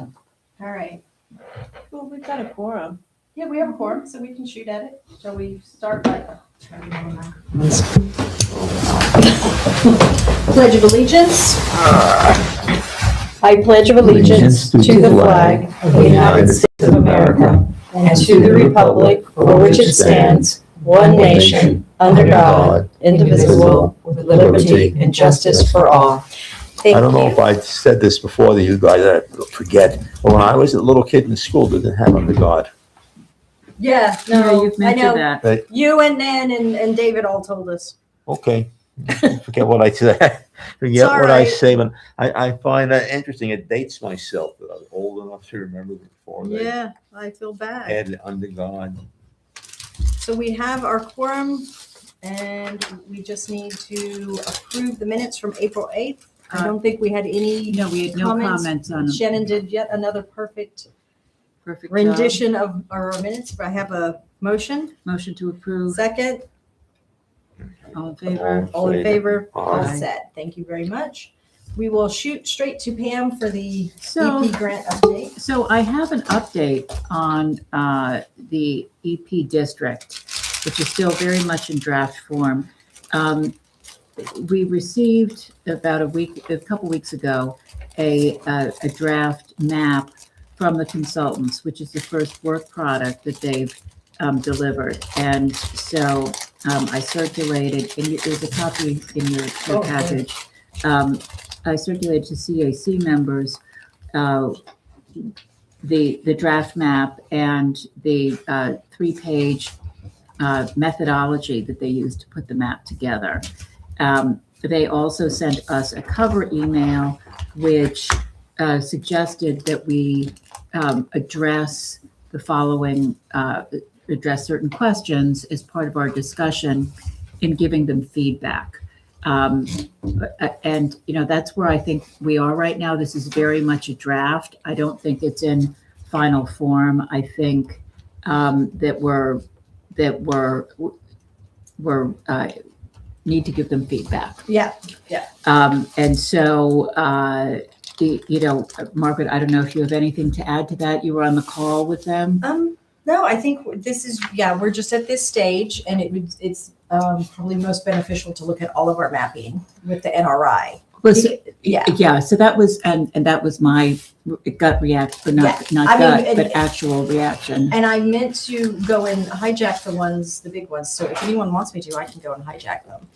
All right. Well, we've got a quorum. Yeah, we have a quorum, so we can shoot at it. Shall we start by? Pledge of Allegiance. I pledge of allegiance to the flag of the United States of America and to the republic for which it stands, one nation, under God, indivisible, with liberty and justice for all. I don't know if I said this before to you guys, I forget, but when I was a little kid in school, they didn't have under God. Yeah, Yeah, no, you've I mentioned know. that. You and Nan and David all told us. Okay, forget what I said. Forget all what I right. say, but I find that interesting. It dates myself that I was old enough to remember before they Yeah, I feel bad. had under God. So we have our quorum and we just need to approve the minutes from April 8th. I don't think we had any No, we had no comments on them. Shannon did yet another perfect Perfect job. rendition of our minutes. I have a motion. Motion to approve. Second, All in favor? all in favor, all Aye. set. Thank you very much. We will shoot straight to Pam for the So, EP grant update. so I have an update on the EP district, which is still very much in draft form. We received about a couple weeks ago, a draft map from the consultants, which is the first work product that they've delivered. And so I circulated, and there's a copy in your package. I circulated to CAC members the draft map and the 3-page methodology that they used to put the map together. They also sent us a cover email which suggested that we address the following, address certain questions as part of our discussion in giving them feedback. And, you know, that's where I think we are right now. This is very much a draft. I don't think it's in final form. I think that we're need to give them feedback. Yeah. And so, you know, Margaret, I don't know if you have anything to add to that. You were on the call with them. No, I think this is, we're just at this stage and it's probably most beneficial to look at all of our mapping with the NRI. Yeah. So that was, and that was my gut reaction, but not I mean, gut, but actual reaction. And I meant to go and hijack the big ones. So if anyone wants me to, I can go and hijack them.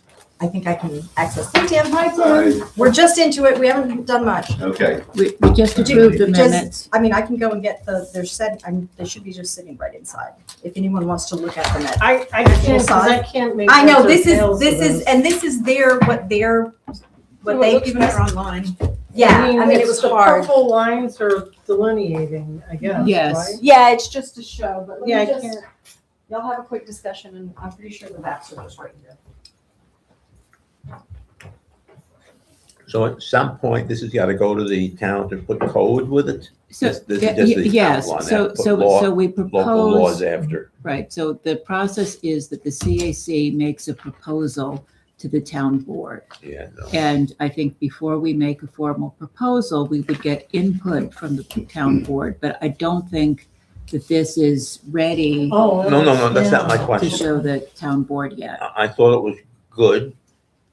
I think I can access them. Tim, hi Tim. We're just into it. We haven't done much. Okay. We just approved the minutes. I mean, I can go and get they should be just sitting right inside. If anyone wants to look at them at. I can't, because I can't make. I know, heads or this tails is, of and this is what they've given us. online. Yeah, I mean, it was the hard. purple lines are delineating, I guess. Yes. right? Yeah, it's just a show, but let Yeah, me I just, can't. y'all have a quick discussion and I'm pretty sure the maps are just right here. So at some point, this has got to go to the town to put code with it? So, This is just the yes, outline, so, put so, law- so we Local laws propose, after. right, so the process is that the CAC makes a proposal to the town board. Yeah, no. And I think before we make a formal proposal, we would get input from the town board, but I don't think that this is ready Oh. No, that's not my to question. show the town board yet. I thought it was good,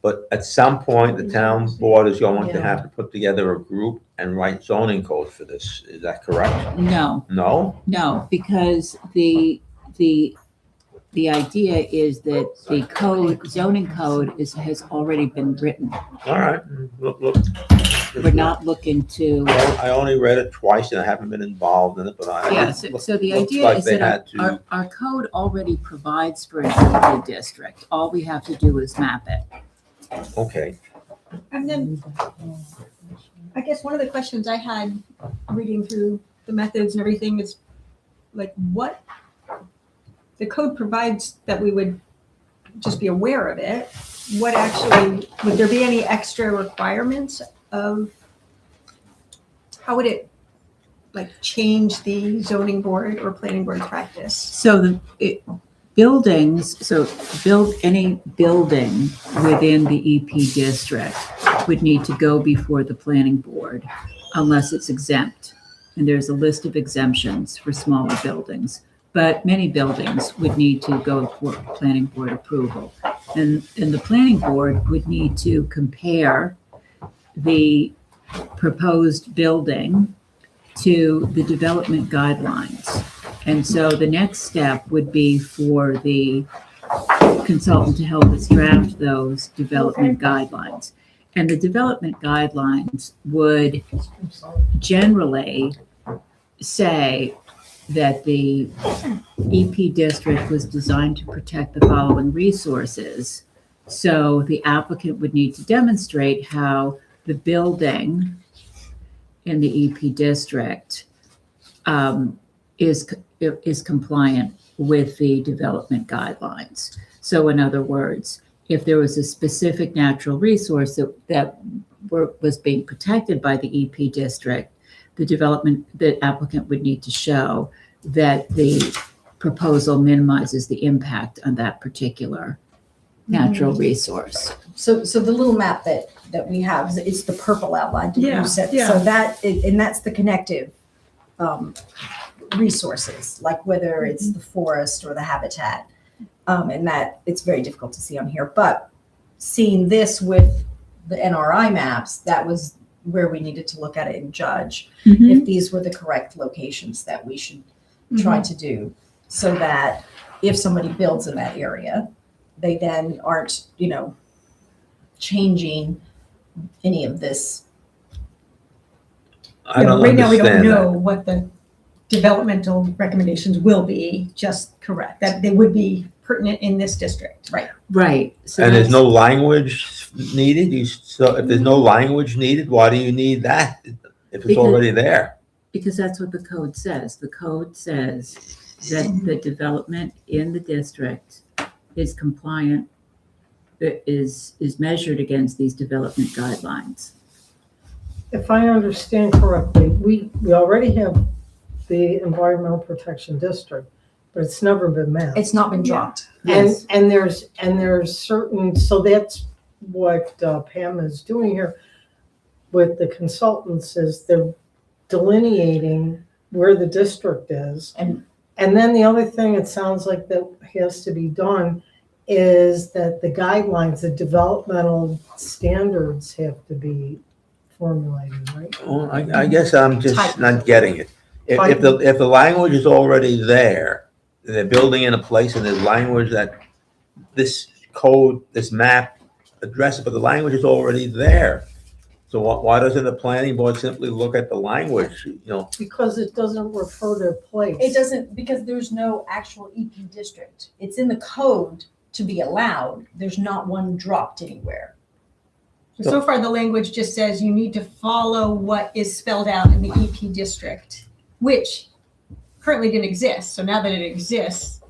but at some point, the town board is going to have to put together a group and write zoning code for this. Is that correct? No, No? because the idea is that the zoning code has already been written. All right, look. We're not looking to, I only read it twice and I haven't been involved in it, but I. yeah, so the looks idea like is they that had to- our code already provides for an EP district. All we have to do is map it. Okay, And then, I guess one of the questions I had reading through the methods and everything is like what the code provides that we would just be aware of it. What actually, would there be any extra requirements of, how would it like change the zoning board or planning board practice? So buildings, any building within the EP district would need to go before the planning board unless it's exempt. and there's a list of exemptions for smaller buildings. But many buildings would need to go for planning board approval. And the planning board would need to compare the proposed building to the development guidelines. And so the next step would be for the consultant to help us draft those development guidelines. And the development guidelines would generally say that the EP district was designed to protect the following resources. So the applicant would need to demonstrate how the building in the EP district is compliant with the development guidelines. So in other words, if there was a specific natural resource that was being protected by the EP district, the applicant would need to show that the proposal minimizes the impact on that particular natural resource. So the little map that we have, it's the purple outline. Yeah, So and that's the connective resources, like whether it's the forest or the habitat. And that it's very difficult to see on here, but seeing this with the NRI maps, that was where we needed to look at it and judge if these were the correct locations that we should try to do, so that if somebody builds in that area, they then aren't, changing any of this. I don't Right now, we don't understand know that. what the developmental recommendations will be, just Correct. that they would be pertinent in this district. Right. Right. So And there's that's- no language needed? So if there's no language needed, why do you need that if it's Because- already there? Because that's what the code says. The code says that the development in the district is compliant, is measured against these development guidelines. If I understand correctly, we already have the Environmental Protection District, but it's never been met. It's not been dropped. Yes. And there's certain, so that's what Pam is doing here with the consultants, is they're delineating where the district is. And then the other thing it sounds like that has to be done is that the guidelines, the developmental standards have to be formulated, right? Well, I guess I'm just Type. not getting it. If the language is already there, they're building in a place and there's language that this code, this map addresses, but the language is already there. So why doesn't the planning board simply look at the language, Because it doesn't refer to place. it doesn't, because there's no actual EP district. It's in the code to be allowed. There's not one dropped anywhere. So far, the language just says you need to follow what is spelled out in the EP district, which currently didn't exist. So now that it exists,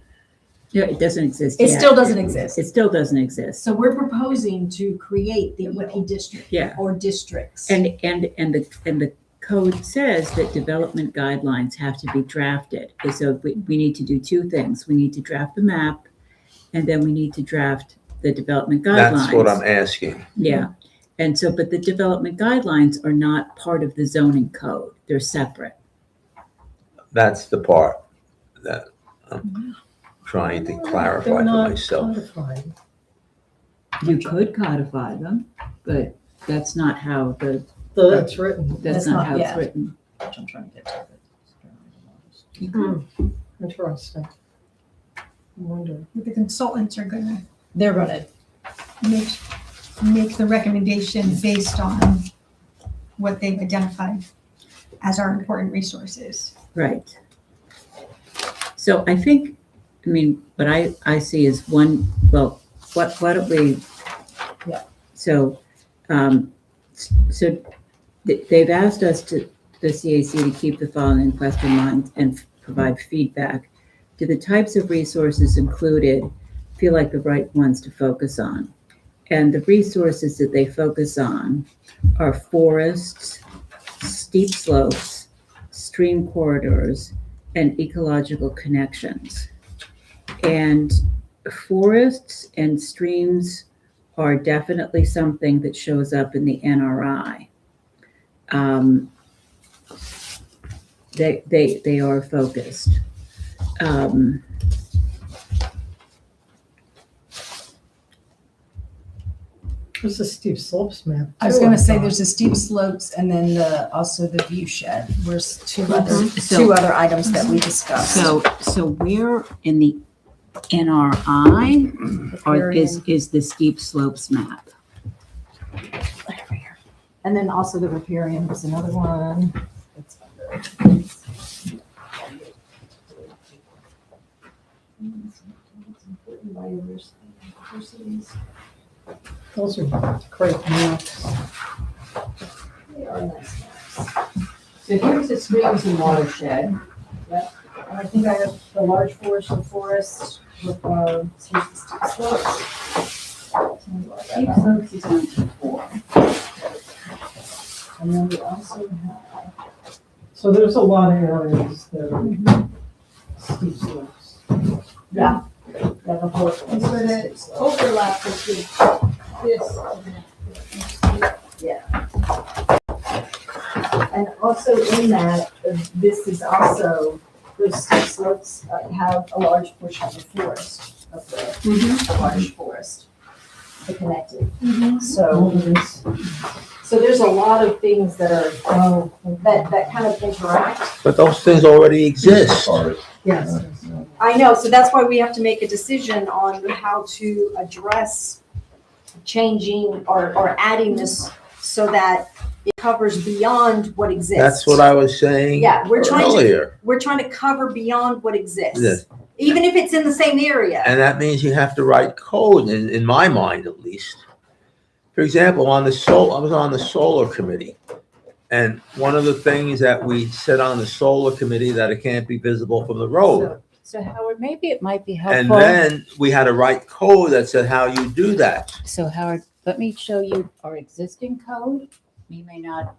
Yeah, it doesn't exist It yet. still doesn't exist. It still doesn't exist. So we're proposing to create the EP district Yeah. or districts. And the code says that development guidelines have to be drafted. And so we need to do two things. We need to draft the map, and then we need to draft the development guidelines. that's what I'm asking. Yeah. And so, but the development guidelines are not part of the zoning code. They're separate. That's the part that I'm trying to clarify They're for not myself. codified. You could codify them, but that's not how So that's written. that's That's not not- how it's yeah. written. Which I'm trying to get to. Interesting. I wonder. the consultants are gonna They're gonna, make the recommendation based on what they've identified as our important resources. Right. So I think, what I see is one, well, why don't we? Yeah. So, they've asked us the CAC to keep the following in question mind and provide feedback. Do the types of resources included feel like the right ones to focus on? And the resources that they focus on are forests, steep slopes, stream corridors, and ecological connections. And forests and streams are definitely something that shows up in the NRI. they are focused. There's a steep slopes map. I was too, gonna say thought. there's the steep slopes and then also the view shed. There's two So- other items that we discussed. So where in the NRI or is the steep slopes map? And then also the riparian was another one. It's under- Those are great maps. So here's the streams and watershed. And I think I have the large forest and forest with steep slopes. Steep slopes is on 4. And then we also have. So there's a lot of areas that are steep slopes. Yeah. Yeah, the whole. And so that overlap is this. And also in that, this is also, those steep slopes have a large portion of the forest, of the large forest, the connected. So, so there's a lot of things that are, that kind of interact. But those things already exist. Yes. I know, so that's why we have to make a decision on how to address changing or adding this so that it covers beyond what exists. That's what I was saying Yeah, we're trying earlier. to cover beyond what exists. Yes. Even if it's in the same area. And that means you have to write code, in my mind at least. For example, I was on the solar committee. And one of the things that we said on the solar committee that it can't be visible from the road. So Howard, maybe it might be And helpful. then we had to write code that said how you do that. So Howard, let me show you our existing code. You may not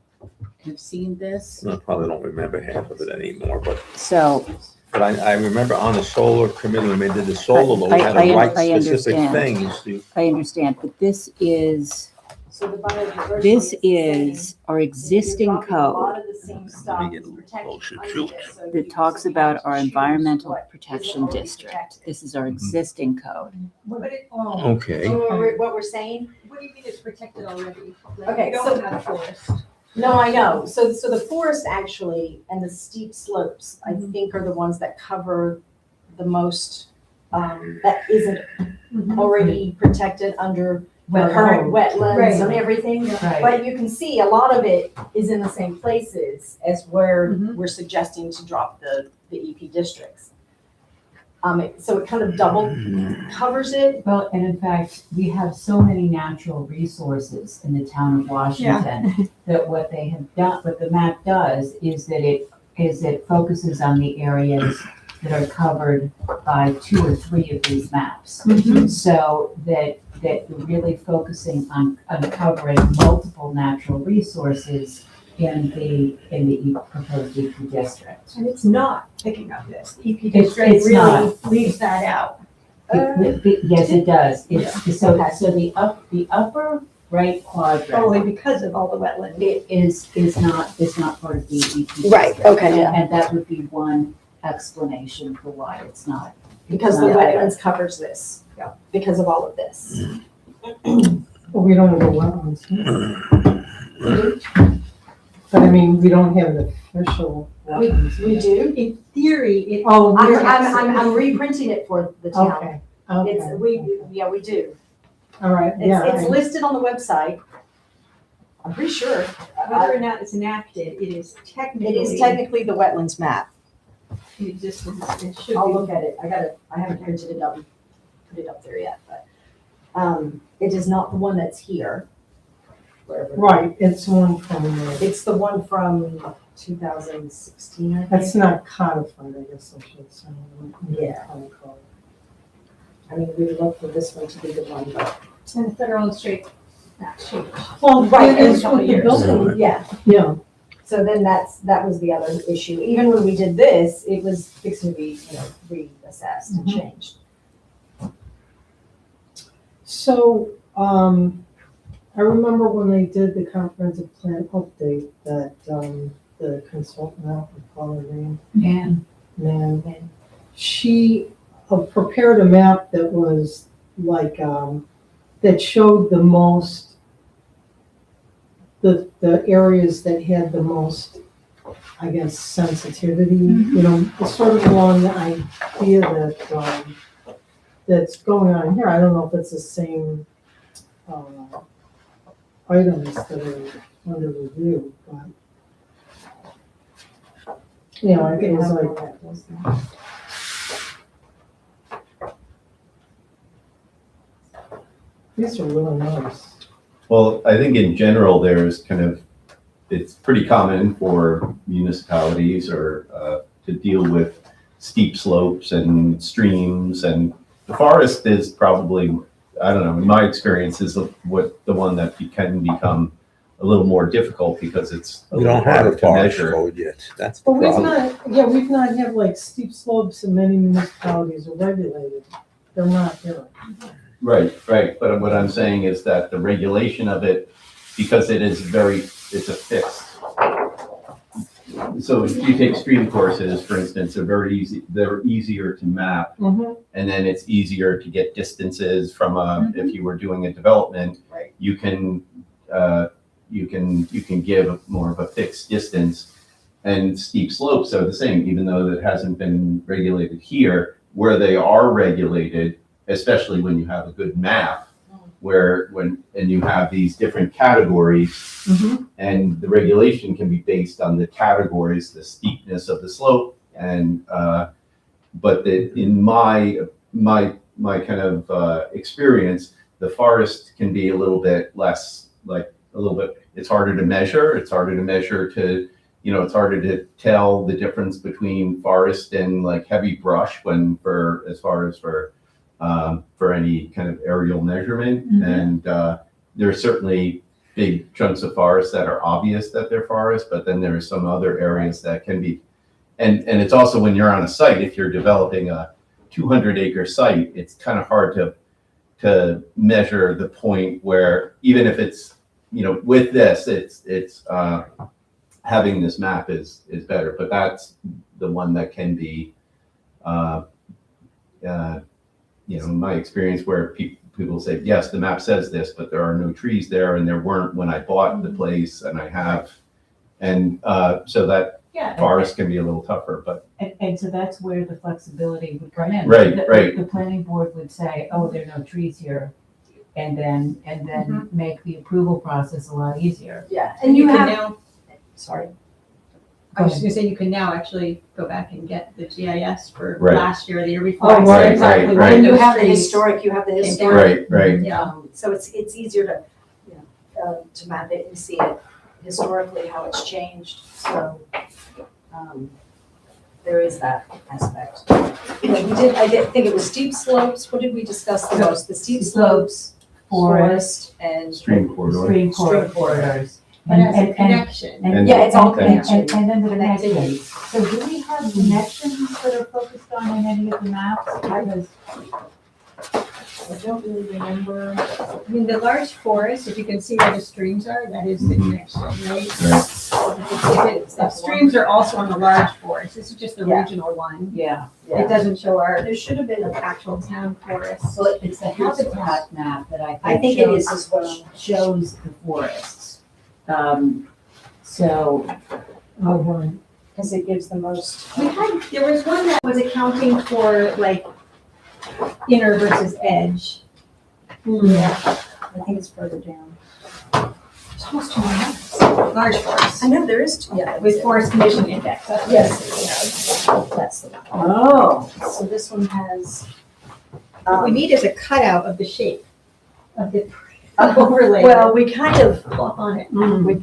have seen this. I probably don't remember half of it anymore, but So I remember on the solar committee, when we did the solar law, we had I to write understand. specific things to. I understand, but this is So the biodiversity This is the is same. our existing You're dropping a code lot of the same stuff Let me get a is little protected closer under to this, so that you talks have about to our choose environmental what is protection already district. protected. This is our existing code. But it, Okay. So what we're saying? what do you mean it's protected already? Okay, You so- don't have forest. No, I know. So the forest actually and the steep slopes, I think, are the ones that cover the most, that isn't already protected under the current wetlands Right. and everything. Right. But you can see a lot of it is in the same places as where Mhm. we're suggesting to drop the EP districts. So it kind of double covers it. Well, and in fact, we have so many natural resources in the town of Washington that what they have done, what the map does is that it focuses on the areas that are covered by 2 or 3 of these maps. So that you're really focusing on covering multiple natural resources in the proposed EP district. And it's not picking up this. The EP It's district really not. leaves that out. Yes, it does. So Okay. the upper right quadrant. Only because of all the wetland. It is not part of the EP. Right, district. okay, yeah. And that would be one explanation for why it's not. Because the Yeah. wetlands covers this, because of all of this. Well, we don't have a wetlands here. But I mean, we don't have an official wetlands. We do. In theory, it. Oh, I'm reprinting it for the town. okay, It's, okay. we do. All right, yeah. It's listed on the website. I'm pretty sure. Whether or not it's enacted, it is technically. It is technically the wetlands map. In existence. It should I'll be. look at it. I haven't printed it up, put it up there yet, but, it is not the one that's here. Wherever. Right, it's one from, It's the one from 2016, I think. that's not codified, I guess I should say. Yeah. I mean, we'd love for this one to be the one, but. And the federal and state map change. Well, Right, it is every with the couple building. Yeah, Yeah, so then that was the other issue. Even when we did this, it was fixing to be, reassessed and Mhm. changed. so, I remember when they did the comprehensive plan update that, the consultant, I don't recall her name, And man, she prepared a map that was like, that showed the most, the areas that had the most, I guess, sensitivity, you know, sort of along the idea that, that's going on here. I don't know if it's the same, items that are under review, but, you know, I think it was like, these are really nice. Well, I think in general, there's kind of, it's pretty common for municipalities or to deal with steep slopes and streams, and the forest is probably, I don't know, in my experience, is the one that can become a little more difficult because it's a We little don't have harder a to forest measure. code yet. That's the But we've problem. not, we've not had like steep slopes in many municipalities are regulated. They're not here. Right, right, but what I'm saying is that the regulation of it, because it's a fixed. So if you take stream courses, for instance, they're easier to map, Mm-hmm. and then it's easier to get distances from if you were doing a development, Right. you can give more of a fixed distance. And steep slopes are the same, even though that hasn't been regulated here, where they are regulated, especially when you have a good map, and you have these different categories, Mm-hmm. and the regulation can be based on the categories, the steepness of the slope, and but in my kind of experience, the forest can be a little bit less, like a little bit. It's harder to measure. It's harder to it's harder to tell the difference between forest and like heavy brush for any kind of aerial measurement. Mhm. And there are certainly big chunks of forest that are obvious that they're forest, but then there are some other areas that can be, and it's also when you're on a site, if you're developing a 200-acre site, it's kind of hard to measure the point where, even if it's, with this, it's having this map is better, but that's the one that can be, in my experience, where people say, yes, the map says this, but there are no trees there, and there weren't when I bought the place, and I have, and so that yeah, forest can be a little tougher, but and so that's where the flexibility would come in. Right, The- right. The planning board would say, oh, there are no trees here, and then make the approval process a lot easier. Yeah, And you can have, now, sorry. I was just gonna say, you can now actually go back and get the GIS for Right. last year, the year before. Oh, So right, exactly right, when right. And you those have the trees- historic, right, right. Yeah. So it's easier to, to map it and see it historically, how it's changed, so, there is that aspect. I did think it was steep slopes, what did we discuss the most? The steep slopes, forest, and. Stream corridor. Stream Stream corridors. But as a connection. And- Yeah, it's all Okay. connection. And then the Connectivity. connections. So do we have connections that are focused on in any of the maps? Because I don't really remember. I mean, the large forest, if you can see where the streams are, that is the Mhm. connection, right? Right. The streams are also on the large forest, this is just the Yeah. regional one. yeah, It doesn't show our There should have been, actual town forest. so it's the habitat map that I think it is as well. shows the forests. So Oh, right. Because it gives the most. There was one that was accounting for like inner versus edge. Yeah, I think it's further down. It's almost 2 miles. Large forest, I know there is, yeah. with forest condition index. That's what it Yes, that's the one. oh, So this one has. What we need is a cutout of the shape of the overlay. Well, we kind of, Plop on it, know, but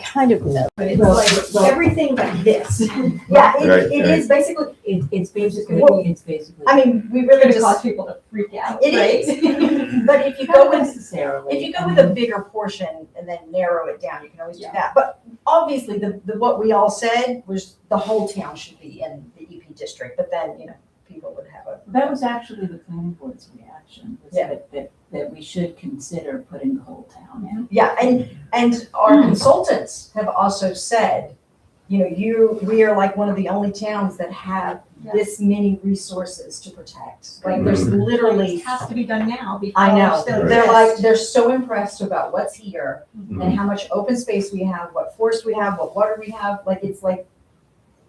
it's like everything but this. yeah, Right, it right. is basically, it's basically, Well, it's basically. I mean, we It's really gonna just, cause people to freak out, it right? is. But if you go with, necessarily. if you go with a bigger portion and then narrow it down, you can always do Yeah. that. But obviously, the what we all said was the whole town should be in the EP district, but then, people would have a. That was actually the planning board's reaction, was Yeah. that we should consider putting the whole town in. Yeah, and our consultants have also said we are like one of the only towns that have this many resources to protect. Like there's literally, It has to be done now because. I know, still they're exists. they're so impressed about what's here Mm-hmm. and how much open space we have, what forest we have, what water we have. Like it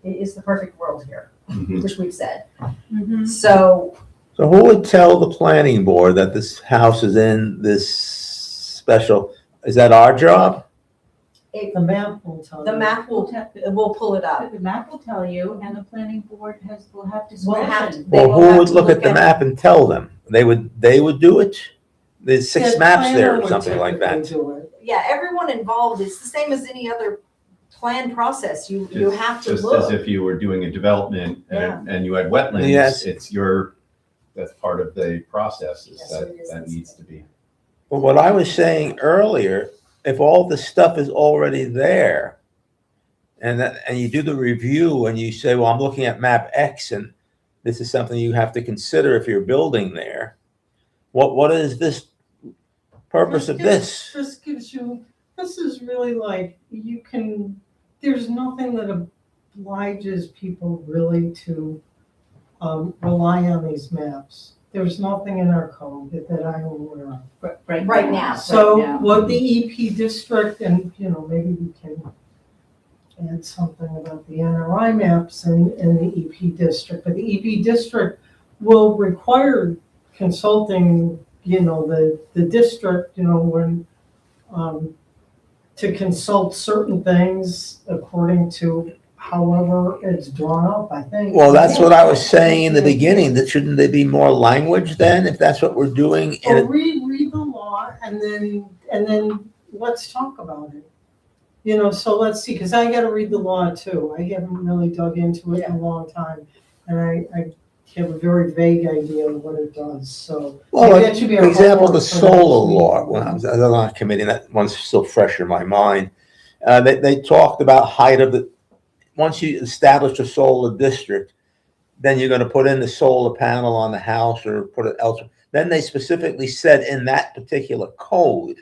is the perfect world here, Mhm. which we've said. Mhm. So So who would tell the planning board that this house is in this special, is that our job? The map will tell you. the map will pull it up. The map will tell you, and the planning board will have We'll have discretion. They Well, will who have would to look at look the at- map and tell them? They would do it? There's 6 The maps there planner or would something like that. typically do it. Yeah, everyone involved is the same as any other planned process. You have to Just as look. if you were doing a development and you had wetlands, Yes. that's part of the process, Yes, so it is. that needs to be. Well, what I was saying earlier, if all the stuff is already there, and you do the review and you say, well, I'm looking at map X and this is something you have to consider if you're building there. What is this purpose of this? This gives you, this is really like, there's nothing that obliges people really to rely on these maps. There's nothing in our code that I'm aware of. Right now. So now. what the EP district, and maybe we can add something about the NRI maps and the EP district, but the EP district will require consulting, the district, when, to consult certain things according to however it's drawn up, I think. Well, that's what I was saying in the beginning, that shouldn't there be more language then, if that's what we're doing? Or read the law and then let's talk about it. So let's see, because I gotta read the law too. I haven't really dug into it in a long time. And I have a very vague idea of what it does, so. Well, maybe like, that should be for our example, the homework for solar next law, meeting. when I was on a committee, that one's still fresh in my mind. They talked about height of once you establish a solar district, then you're gonna put in the solar panel on the house or put it elsewhere. Then they specifically said in that particular code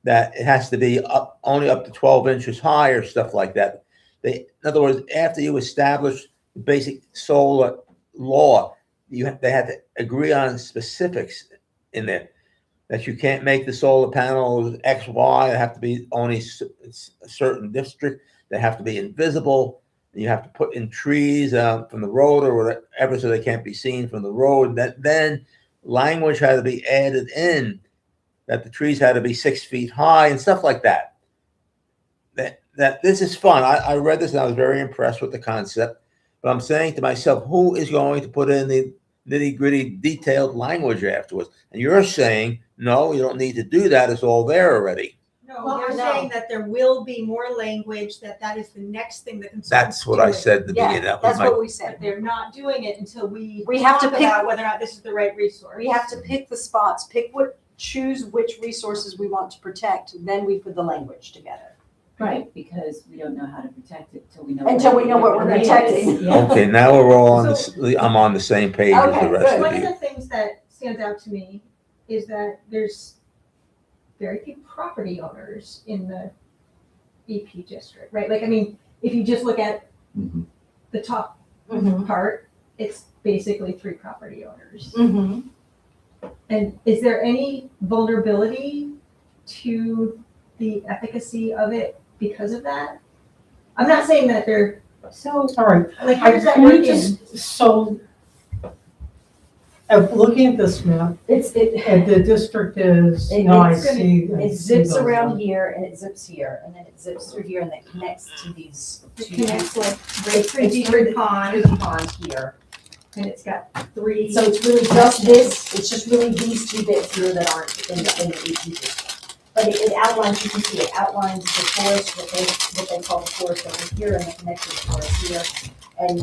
that it has to be only up to 12 inches high or stuff like that. In other words, after you establish the basic solar law, they had to agree on specifics in there, that you can't make the solar panels X, Y, they have to be only a certain district, they have to be invisible, and you have to put in trees from the road or whatever so they can't be seen from the road. Then language had to be added in that the trees had to be 6 feet high and stuff like that. That this is fun. I read this and I was very impressed with the concept. But I'm saying to myself, who is going to put in the nitty-gritty detailed language afterwards? And you're saying, no, you don't need to do that. It's all there already. No, Well, they're no. saying that there will be more language, that is the next thing the consultant's That's what I doing. said at the beginning. Yeah, That was that's my, what we But said. they're not doing it until we have to talk pick- about whether or not this is the right resource. We have to pick the spots, choose which resources we want to protect, then we put the language together. Right, because we don't know how to protect it till we know. Until we know what we're it is. protecting. Yeah. okay, now we're all on I'm on the same page as Okay, the rest good. of One of you. the things that stands out to me is that there's very few property owners in the EP district, right? Like, I mean, if you just look at Mhm. the top Mm-hmm. part, it's basically 3 property owners. Mm-hmm. And is there any vulnerability to the efficacy of it because of that? I'm not saying that they're, So, All right, like, how does that can work we in? so, looking at this map, and the district is, I It's gonna- see. I It see zips those around ones. here and it zips here, and then it zips through here and then connects to these It two. connects like It's- right through it's Detroit through Pond, the pond here. and it's got 3. So it's really just this, it's just really these 2 bits here that aren't in the EP district. But it outlines, you can see it outlines the forest, what they call the forest over here, and the connected forest here. And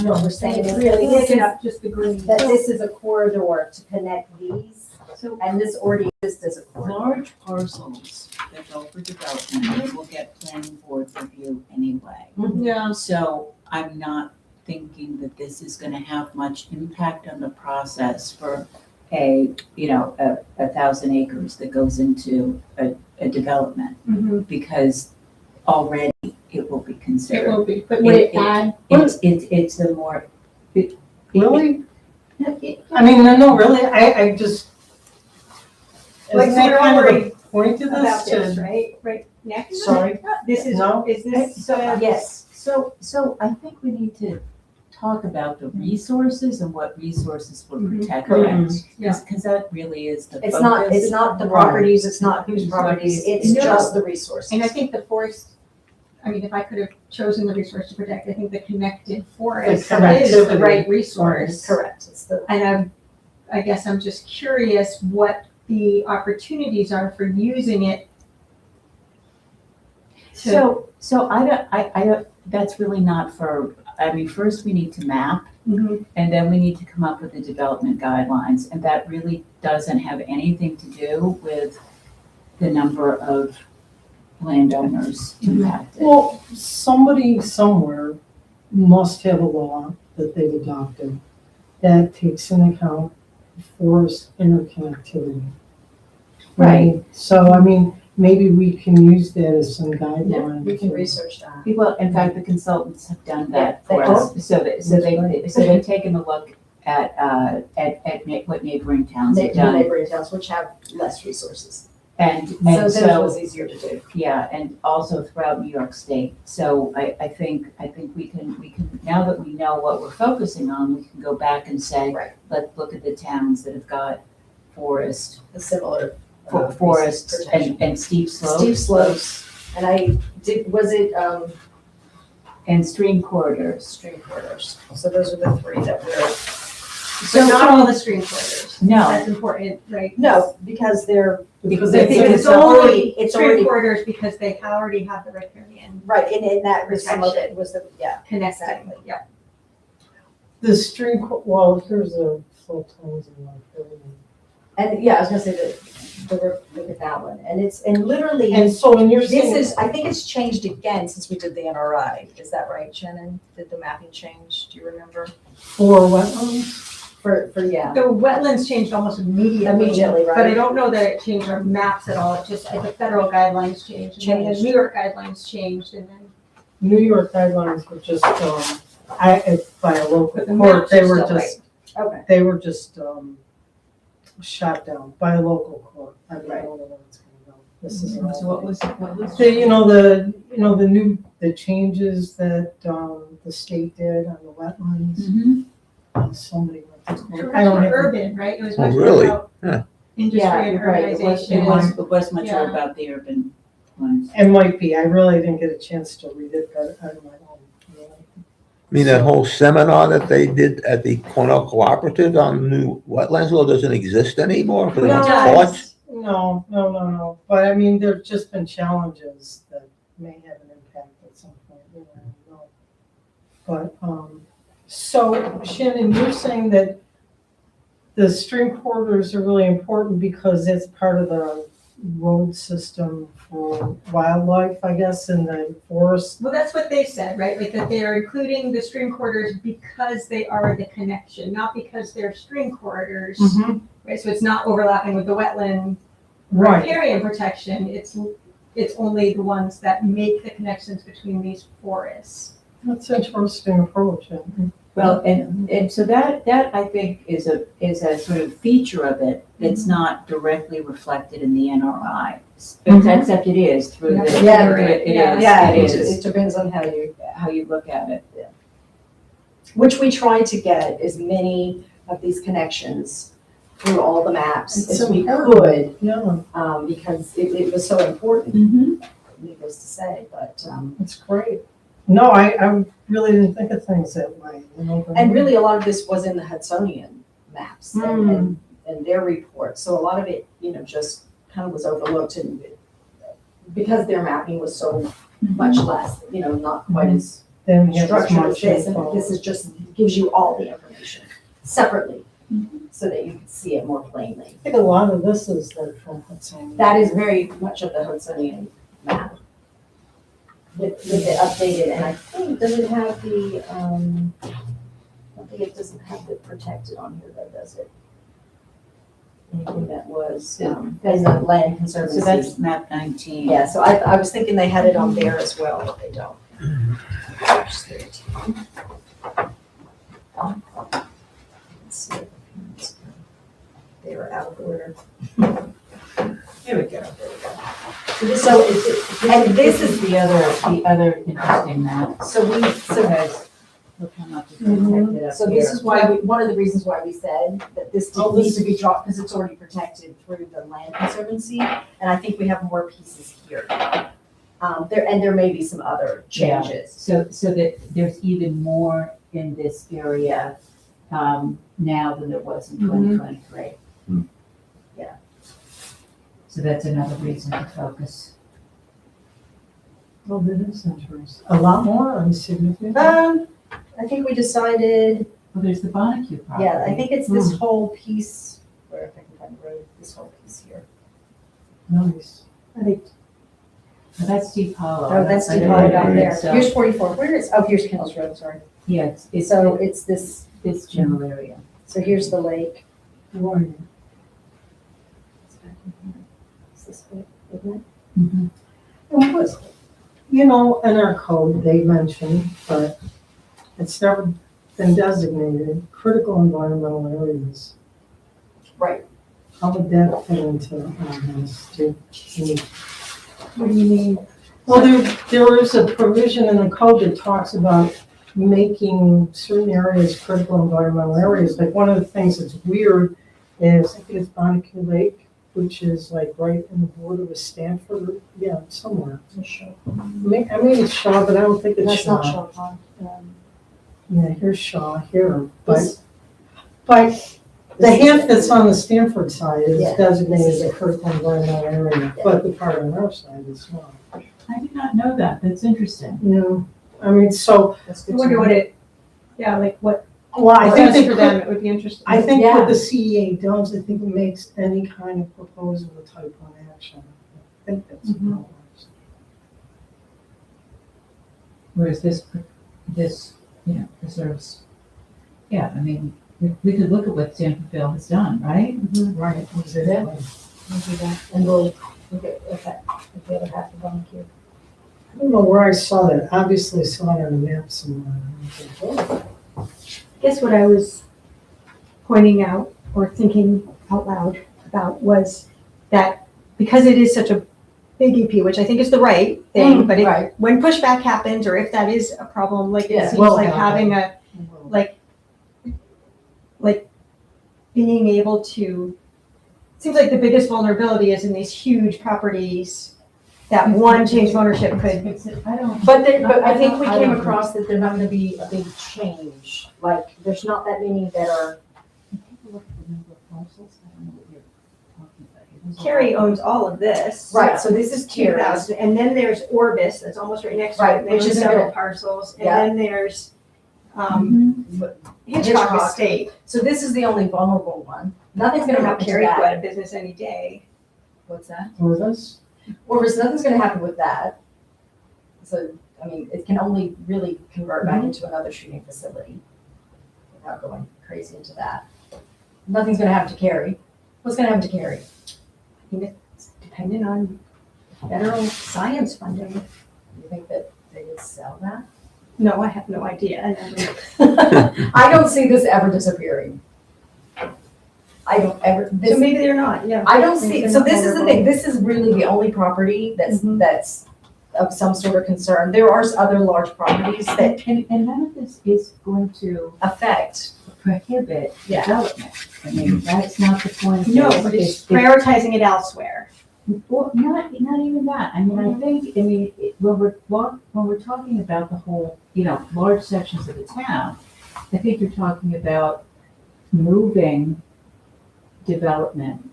what we're saying it's is really that picking up just the green. this is a corridor to connect these, so and this already exists as a corridor. large parcels that go for development will get planning board review anyway. Yeah. So I'm not thinking that this is gonna have much impact on the process for a 1,000 acres that goes into a development, Mhm. because already it will be considered. It will be, but would it add? It's a more. Really? I mean, no, really, I just. Like, Isn't that we're kind of already the point of About this this, to? right? Right next? Sorry? This is, No? is this? Yes, so I think we need to talk about the resources and what resources we're Mhm. protecting. Correct. Yeah. Because that really is the focus. It's not the properties, it's not whose properties, it's No. just the resources. And I think the forest, I mean, if I could have chosen the resource to protect, I think the connected forest The is the connectivity. right resource. Correct, it's the, And I guess I'm just curious what the opportunities are for using it to. So I don't, that's really not for, I mean, first we need to map, Mhm. and then we need to come up with the development guidelines, and that really doesn't have anything to do with the number of landowners impacted. Well, somebody somewhere must have a law that they've adopted that takes into account forest interconnectivity. Right. So, I mean, maybe we can use that as some guideline. we can research that. Well, in fact, the consultants have done that Yeah, for they us, so they've taken a look at what neighboring towns have done. Neighboring towns which have less resources. And So theirs so, was easier to do. yeah, and also throughout New York State. So I think we can, now that we know what we're focusing on, we can go back and say, Right. let's look at the towns that have got forest, The similar. forests protection. and steep slopes. Steep slopes, and was it, And stream corridors. stream corridors? So those are the three that we're, But not all the stream corridors. No. That's important, right? no, because they're, Because Because it's it's only it's stream already, corridors because they already have the riparian right, and that was some of Protection. it, was the, yeah. connecting, Exactly. yeah. The stream, well, here's the floodplains in my area. And yeah, I was gonna say look at that one, and literally, And so when you're this saying. is, I think it's changed again since we did the NRI, is that right, Shannon? Did the mapping change, do you remember? For wetlands? Yeah. The wetlands changed almost immediately. Immediately, right. But I don't know that it changed our maps at all, it just, the federal guidelines changed, and then the Changed. New York guidelines changed, and then. New York guidelines were just, by a local But the court, maps they are were still just, Okay. they were just, shot down by a local court. I don't know where it's gonna go. This is. So what was? The changes that, the state did on the wetlands, Mhm. somebody went to It court. was I don't more have. urban, right? It was Oh, much more really? about Yeah. industry Yeah, and you're right. It urbanization. was much more Yeah. about the urban ones. It might be, I really didn't get a chance to read it, but I don't know. I mean, that whole seminar that they did at the Cornell Cooperative on new wetlands law doesn't exist anymore because they No, went it to does. court? No, but I mean, there've just been challenges that may have an impact at some point, I don't know. But, so Shannon, you're saying that the stream corridors are really important because it's part of the road system for wildlife, I guess, in the forest. Well, that's what they said, right? Like that they are including the stream corridors because they are the connection, not because they're stream corridors. Right, so it's not overlapping with the wetland Right, riparian protection. It's only the ones that make the connections between these forests. that's an interesting approach. Well, and so that I think is a sort of feature of it that's not directly reflected in the NRI. Except it is through the. Yeah, through it is, Yeah, it it is depends on how you look at it. which we tried to get as many of these connections through all the maps It's as we important. could, Yeah, because it was so important, Mm-hmm. needless to say, but, that's great. No, I really didn't think of things that way, you know. but- and really a lot of this was in the Hudsonian maps and their reports, so a lot of it, just kind of was overlooked and because their mapping was so much less, not quite as Then you have as structured as much this, and info. this is just, gives you all the information separately, so that you can see it more plainly. I think a lot of this is like from Hudson. That is very much of the Hudsonian map. With the updated, and I think, does it have the, I don't think it doesn't have the protected on here though, does it? Anything that was, in the land conservancy. So that's map 19. Yeah, so I was thinking they had it on there as well, but they don't. March 13. Let's see what the parents are. They were out of order. There we go. And this is the other interesting map. So Because, look how much is protected up So this here. is why, one of the reasons why we said that this didn't need to be dropped, because it's already protected through the Land Conservancy, and I think we have more pieces here. There may be some other Yeah. changes. So that there's even more in this area now than there was in 2023. Hmm. Yeah. So that's another reason to focus. Well, that is interesting. A lot more insignificant. I think we decided, Well, there's the Bonnecue property. yeah, I think it's this whole piece, where if I can find the road, this whole piece here. Nice. I think, Well, that's Deep Hollow. oh, that's I the don't road know down where there. it's, Here's 44, where is, oh, here's Kennels Road, sorry. Yeah, it's So it's this, this general area. so here's the lake. Right. It's back in here. It's this way, isn't it? Mhm. It was, you know, in our code, they mentioned, but it's never been designated critical environmental areas. Right. How would that fit into this? What do you mean? Well, there is a provision in the code that talks about making certain areas critical environmental areas. Like one of the things that's weird is, I think it's Bonnecue Lake, which is like right in the border with Stanford, or, yeah, somewhere. I mean, it's Shaw, but I don't think it's That's Shaw. not Shaw Pond. Yeah, here's Shaw here, but the half that's on the Stanford side is Yeah, designated this is as a critical environmental area, Yeah. but the part on our side is not. I did not know that. That's interesting. You know, I mean, so, That's I good. wonder what it, yeah, like what well, I it think does they for could, them, it would be interesting. I think Yeah. what the CEA does, I think it makes any kind of proposal a type 1 action. I think that's Mhm. how it works. Whereas this, preserves, yeah, I mean, we could look at what Stanfordville has done, right? Right, We'll do that, and we'll get the other half of Bonnecue. I don't know where I saw that, obviously saw it on the map somewhere. I was like, oh. I guess what I was pointing out or thinking out loud about was that because it is such a big EP, which I think is the right thing, but Right. when pushback happens, or if that is a problem, like Yeah. it seems Well, like yeah. having like being able to, it seems like the biggest vulnerability is in these huge properties that one change of ownership could. I don't. But I think we I came don't- across that they're not gonna be a big change, like, there's not that many that are, Take a look at the number of parcels. I don't know what you're talking about. It was a Carrie lot. owns all of this. right, so this is Terry's. 2,000, and then there's Orbis, that's almost right next to Right, it, and which there's is several separate. parcels, and Yeah. then there's Mhm. Hitchcock Hitchcock. Estate. So this is the only vulnerable one. Nothing's I'm gonna gonna have happen to Carrie go that. out of business any day. What's that? Or this? Or nothing's gonna happen with that. So, I mean, it can only really convert back into another shooting facility without going crazy into that. Nothing's gonna happen to Carrie. What's gonna happen to Carrie? I think it's dependent on federal science funding. You think that they would sell that? No, I have no idea. I never- I don't see this ever disappearing. I don't ever, So this, maybe they're not, yeah. I don't Maybe see, they're so not this is the vulnerable. thing, this is really the only property that's, Mhm. that's of some sort of concern. There are other large properties that And none of this is going to affect, prohibit Yeah. development. I mean, that's not the point of No, this. but it's prioritizing it elsewhere. Well, not even that. I mean, when we're talking about the whole, large sections of the town, I think you're talking about moving development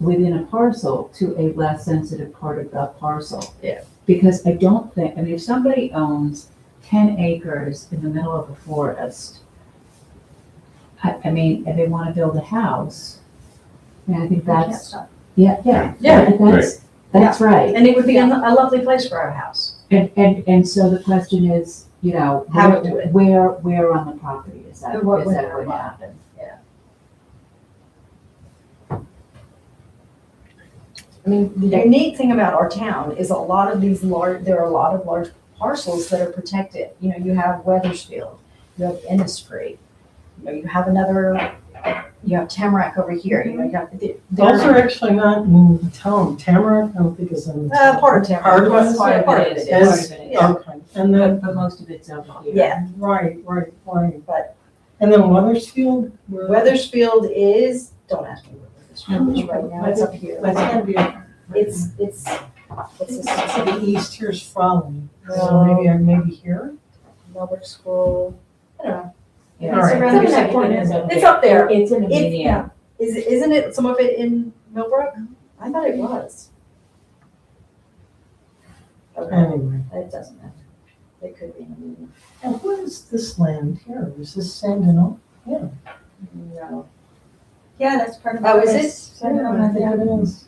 within a parcel to a less sensitive part of the parcel. Yeah. Because I don't think, if somebody owns 10 acres in the middle of a forest, and they want to build a house, I think that's, yeah. Yeah. That's right. and it would be a lovely place for our house. And so the question is, How to do it. where on the property is that What would going to happen? happen? I mean, the unique thing about our town is a lot of these there are a lot of large parcels that are protected. You know, you have Weathersfield, you have Innisfree, you know, you have another, you have Tamarack over here, you know, you have, Those are actually not in the town. Tamarack, I don't think is in the town. part of Part Tamarack. of it? Yeah, part of it is. is. Part of it is. Yeah. Okay, and then, But most of it's over here. Yeah, right, but and then Weathersfield? where- Weathersfield is, don't ask me where Weathersfield is right now, it's up here. That's gonna be, It's to the east, here's Frawley, so No. maybe here? Melbourne School, I don't know. Yeah, All right. it's around It's that up corner. there. It's up there. It's in a It's- medium. Isn't it some of it in Millbrook? I thought it was. Okay, Anyway, it doesn't matter. It could be in a medium. and what is this land here? Is this Sandino? Yeah. No. Yeah, that's part of. Oh, is it? I think it is.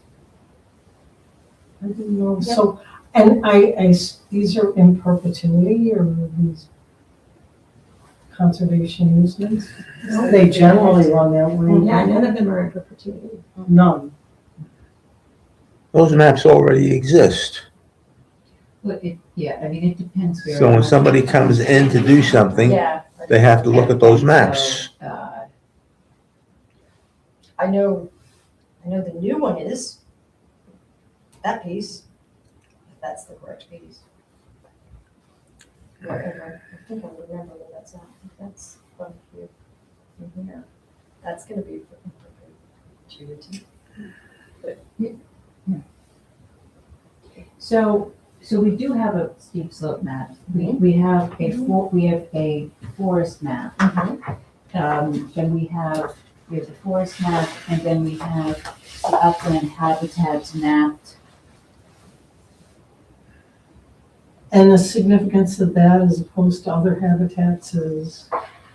I didn't know, Yep. so, and these are in perpetuity, or are these conservation easements? They generally run that way. Yeah, none of them are in perpetuity. None. Those maps already exist. But yeah, I mean, it depends very So when much somebody on- comes in to do something, Yeah. they have to look at those maps. So, I know the new one is that piece, if that's the correct piece. Wherever, I think I remember where that's at. I think that's from here, from here. That's gonna be for perpetuity. So we do have a steep slope map. We have a forest map. And we have the forest map, and then we have the upland habitats mapped. And the significance of that as opposed to other habitats is,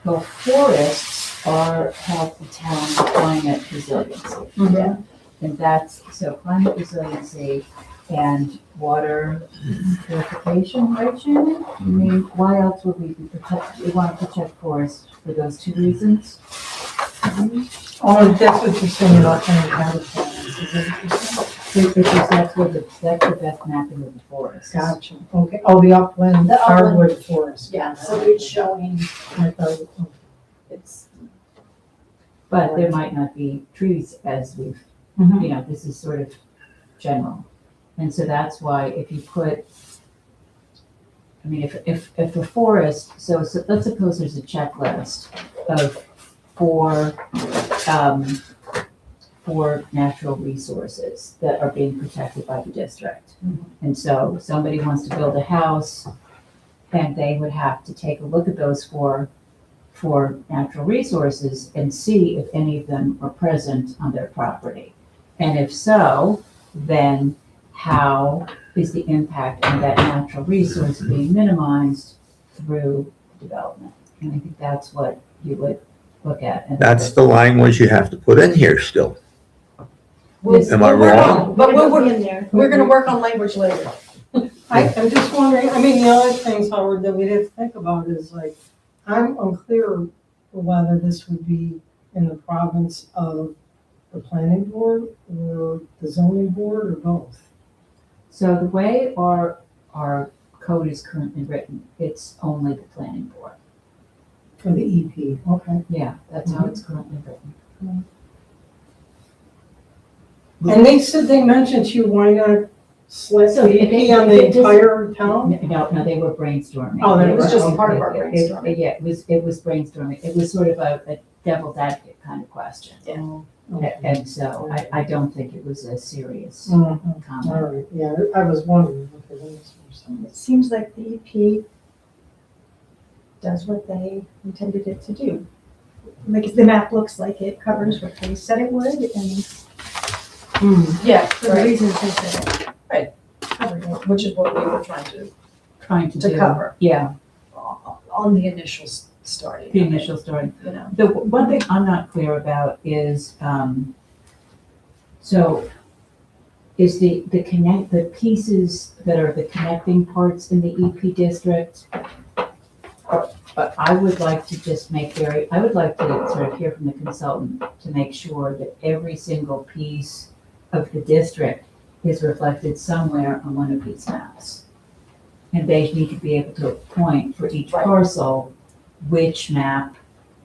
Well, forests help the town climate resiliency. Mhm. And that's, so climate resiliency and water purification, right, Shannon? I mean, why else would we we want to protect forests for those two reasons? oh, that's what you're saying about kind of habitats, is that what you're saying? Because that's the best mapping of the forest. Gotcha, okay, oh, the upland The upland. hardwood forest. Yeah, so it's showing, I thought, it's, But there might not be trees as we've, Mhm. you know, this is sort of general. And so that's why if you put, I mean, if a forest, so let's suppose there's a checklist of four natural resources that are being protected by the district. And so somebody wants to build a house, and they would have to take a look at those four natural resources and see if any of them are present on their property. And if so, then how is the impact on that natural resource being minimized through development? And I think that's what you would look at. And That's the language you have to put in here still. Am I wrong? but we're gonna work on language later. I'm just wondering, I mean, the other things, Howard, that we'd have to think about is like, I'm unclear whether this would be in the province of the planning board or the zoning board or both. So the way our code is currently written, it's only the planning board. For the EP, okay. Yeah, that's how it's currently written. And they mentioned to you, why not select So the they- EP on the they just- entire town? No, they were brainstorming. Oh, that It was just part of our It- brainstorming. Yeah, it was brainstorming. It was sort of a devil's advocate kind of question. Yeah. Okay. And so I don't think it was a serious Mhm. All comment. right, yeah, I was wondering. Okay, that makes more sense. It seems like the EP does what they intended it to do. Like, the map looks like it covers what they said it would, and Yeah, for the right, reasons they said it. covered it, which is what we were trying to, Trying to to do. cover. Yeah, On the initial starting. the initial story. You know, The one thing I'm not clear about is, so is the pieces that are the connecting parts in the EP district? But I would like to just I would like to sort of hear from the consultant to make sure that every single piece of the district is reflected somewhere on one of these maps. And they need to be able to point for each Right. parcel which map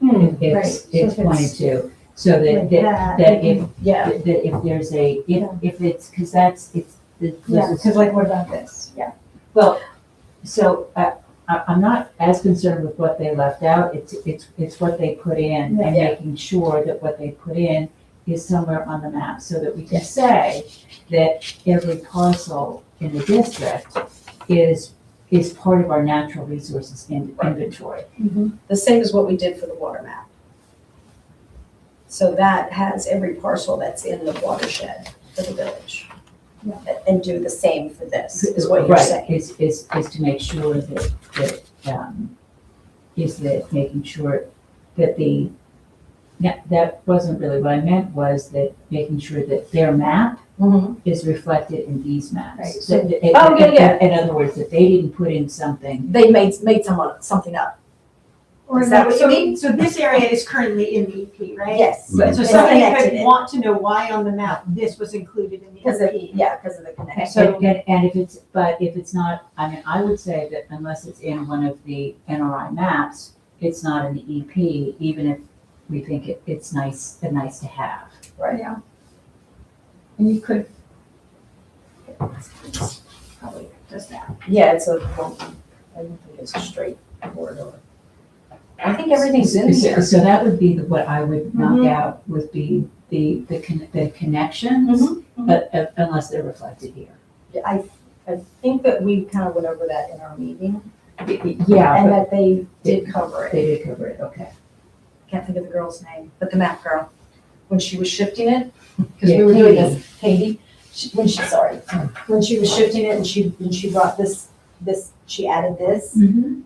Hmm. it's, Right. it's So if pointed it's to. So that, like that if, Yeah, that if there's a, if it's, because it's, this Yeah, is- because like, what about this? Yeah. well, so I'm not as concerned with what they left out. It's what they put in and Yeah. making sure that what they put in is somewhere on the map so that we can say that every parcel in the district is part of our natural resources inventory. the same as what we did for the water map. So that has every parcel that's in the watershed for the village. And do the same for this, is what you're Right, saying. is to make sure that making sure that that wasn't really what I meant, was that making sure that their map Mhm. is reflected in these maps. Right, So so- that- Oh, yeah. In other words, that they didn't put in something. They made something up. Or Is that what you so, mean? so this area is currently in the EP, right? Yes. Right. So It's somebody connected could in. want to know why on the map this was included in the Because of, EP. because of the connection. So, and if it's, but if it's not, I mean, I would say that unless it's in one of the NRI maps, it's not in the EP, even if we think it's nice to have. Right. Yeah. And you could. Probably does that. Yeah, it's a, well, I don't think it's a straight corridor. I think everything's in here. So that would be what I would knock Mhm. out, would be the connections, Mhm, mhm. but unless they're reflected here. I think that we kind of went over that in our meeting, Yeah, and but that they did cover it. they did cover it, okay. Can't think of the girl's name, but the map girl, when she was shifting it, because Yeah, we were doing Katie. this, Katie, when she was shifting it and she brought this, she added this, and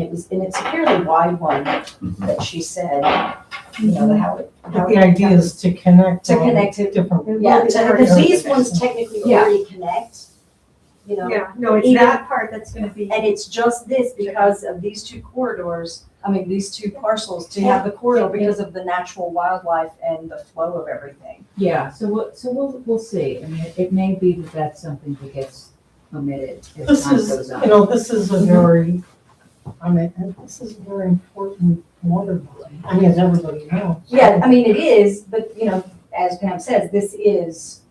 it's a fairly wide one that she said, you know, how it. But the idea is to connect. To all connect it. Different. Yeah, It's because these ones technically Yeah. already connect, you know. Yeah, no, it's Even- that part that's gonna be. And it's just this because of these two corridors, these two parcels to have the corridor because of the natural wildlife and the flow of everything. Yeah, so we'll see. I mean, it may be that that's something that gets omitted as This time is, goes on. this is a very, this is a very important water body. I mean, as everybody knows. Yeah, it is, but, as Pam says, this is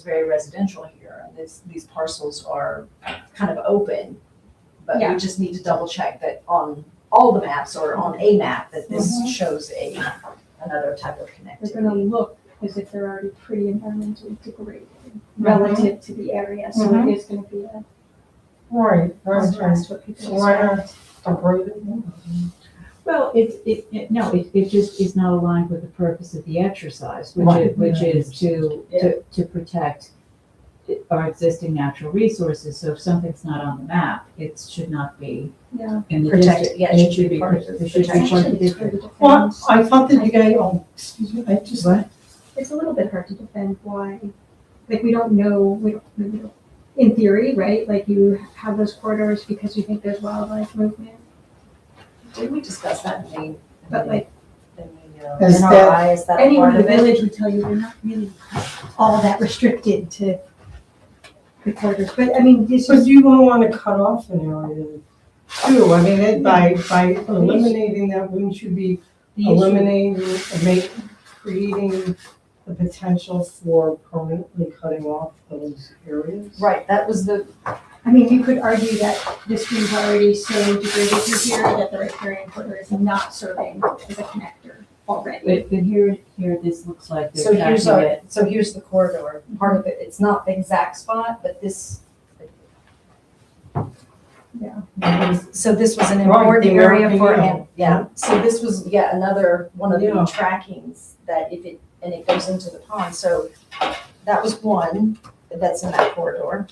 very residential here. And these parcels are kind of open. But we Yeah. just need to double check that on all the maps or on a map that this shows another type of They're gonna connectivity. look as if they're already pretty environmentally degraded relative to the area, so Mhm. it is gonna be a Right, right, contrast right. what people So why expect. not separate it? Well, it just is not aligned with the purpose of the exercise, Right. which is to protect our existing natural resources. So if something's not on the map, it should not be Yeah. in the Protected, district. yeah, it should be part of the It should be part of the Actually, it's hard district. to defend. Well, I thought that you guys, excuse me, I just. What? It's a little bit hard to defend why, like, we don't know, in theory, right? Like, you have those corridors because you think there's wildlife movement, Did we discuss that in but like, the Is NRI, is that a anyone part in the of it? village would tell you they're not really all that restricted to the corridors, but I mean, this But is, you don't want to cut off an area too. I mean, by eliminating that, wouldn't you be The issue- eliminating, creating the potential for permanently cutting off those areas? Right, that was I mean, you could argue that this stream's already so degraded through here that the riparian corridor is not serving as a connector already. But here, this looks like so they're here's tracking it. so here's the corridor. Part of it, it's not the exact spot, but this. Yeah. So this was an Right, important the area for American him, yeah. So this was yet another one of the Yeah. trackings that and it goes into the pond. So that was one that's in that corridor.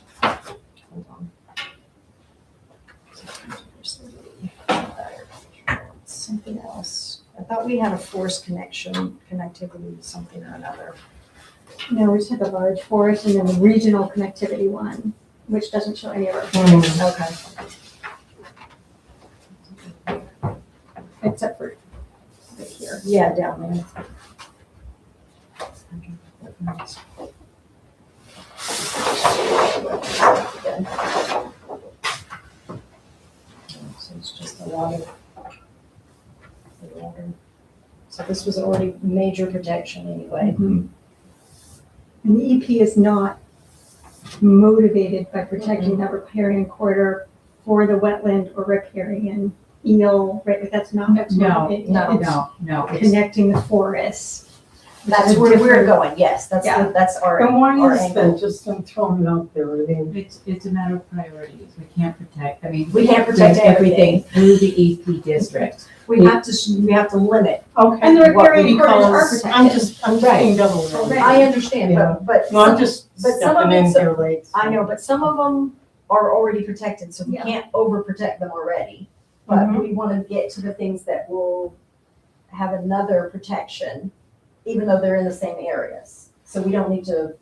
Hold on. Something else. I thought we had a forest connectivity to something or another. No, we just had the large forest and then the regional connectivity one, which doesn't show any of our, Okay. except for right here. Yeah, down there. water. So this was already major protection anyway. And the EP is not motivated by protecting that riparian corridor for the wetland or riparian eel, right? That's not what's No, motivating. no, It's No, it's, connecting the forests. That's where we're going, yes, that's, Yeah. that's our, And why our is angle. that? Just I'm throwing it out there. I mean, it's a matter of priorities. We can't protect, I mean. We can't protect do everything through the EP district. We have to limit. okay. And the riparian What we corridors are Because protected. I'm just being double. Right. I understand, Yeah. but No, I'm some, just but some of stepping in it's- here late. so- I know, but some of them are already protected, so we Yeah. can't overprotect them already. But we want to get to the things that will have another protection, even though they're in the same areas. So we don't need to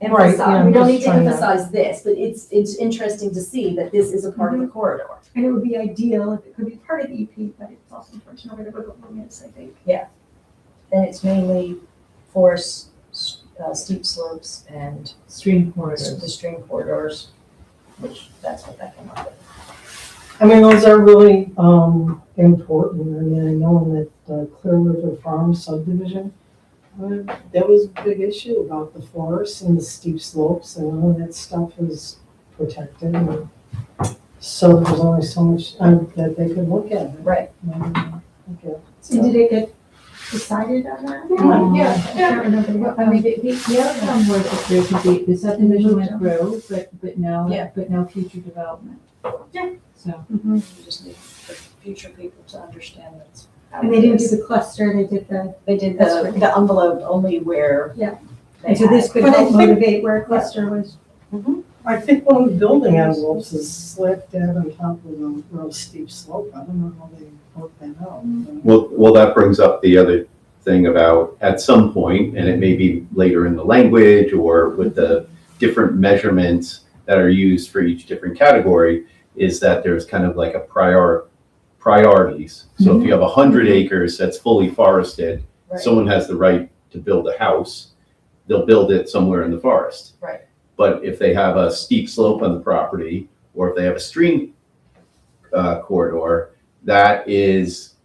Right, yeah, emphasize, I'm we don't just need to trying to- emphasize this, but it's interesting to see that this is a part of the corridor. And it would be ideal if it could be part of the EP, but it's also unfortunate where the river is, I think. And it's mainly forests, steep slopes, and Stream the corridors. stream corridors, which that's what that came up with. I mean, those are really important. I mean, I know that Clear River Farm subdivision, that was a big issue about the forests and the steep slopes and all that stuff is protected. And so there's only so much that they could look at. Right. Okay. And did it get decided on that? Yeah. I can't remember. Well, I mean, the outcome was that there could be, the subdivision went through, but Yeah. no future development. Yeah. So, We just need the future people to understand that. And they didn't do the cluster, they did the, They did That's the, right. the envelope only where. Yeah. they and so this had- could But I help think- motivate where a cluster was. I think one of the building envelopes is slap dab on top of a real steep slope. I don't know how they worked that out. Well, that brings up the other thing about at some point, and it may be later in the language or with the different measurements that are used for each different category, is that there's kind of like a priorities. So if you have 100 acres that's fully forested, Right. someone has the right to build a house, they'll build it somewhere in the forest. Right. But if they have a steep slope on the property, or if they have a stream corridor, that is,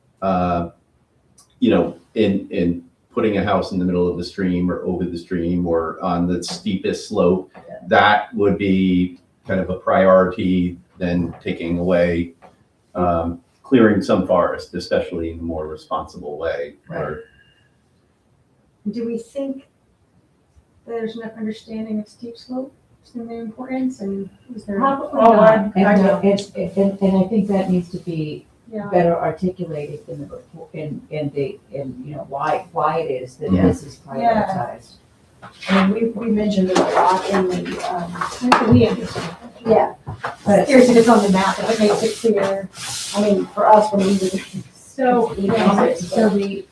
in putting a house in the middle of the stream or over the stream or on the steepest slope, Yeah. that would be kind of a priority than taking away, clearing some forest, especially in a more responsible way. Or Do we think there's enough understanding of steep slopes and their importance, and is there? probably Oh, not. I know. And I think that needs to be Yeah. better articulated in the report, why it is that Yeah. this is prioritized. I mean, we mentioned it a lot in the, We understand. yeah, But here's if it's on the map, if it makes it clear. I mean, for us, when we were. So, Yeah. so the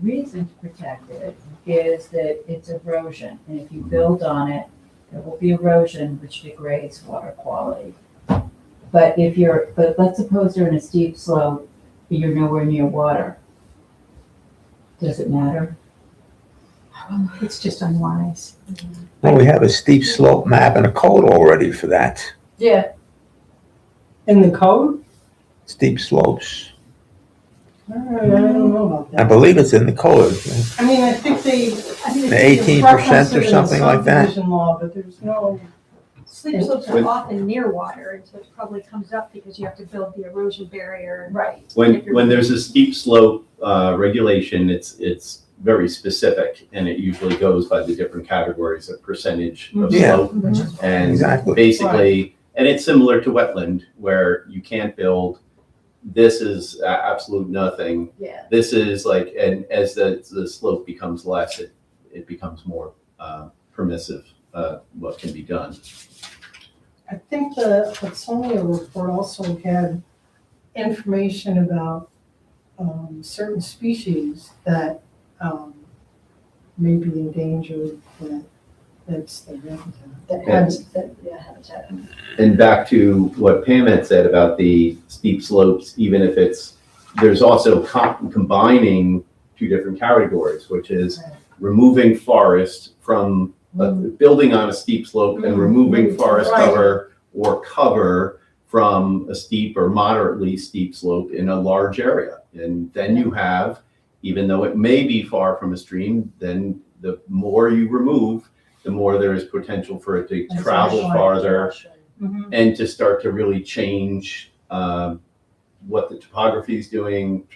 reason to protect it is that it's erosion, and if you build on it, there will be erosion which degrades water quality. But let's suppose you're in a steep slope, but you're nowhere near water. Does it matter? It's just unwise. Well, we have a steep slope map and a code already for that. Yeah, In the code? Steep slopes. I don't know about I that. believe it's in the code. I mean, I think they. The 18% or something like that? Subdivision law, but there's no. Steep slopes are often near water, and so it probably comes up because you have to build the erosion barrier. right. when there's a steep slope regulation, it's very specific, and it usually goes by the different categories of percentage of Yeah. slope. And Exactly. basically, and it's similar to wetland, where you can't build, this is absolute nothing. Yeah, This is like, and as the slope becomes less, it becomes more permissive, what can be done. I think the Hudsonia report also had information about certain species that may be endangered, that's the habitat. habitat. And back to what Pam had said about the steep slopes, even if there's also combining two different categories, which is Right. removing forest from building on a steep slope and removing forest Right. cover from a steep or moderately steep slope in a large area. And then you have, even though it may be far from a stream, then the more you remove, the more there is potential for it to travel farther and to start to really change what the topography is doing.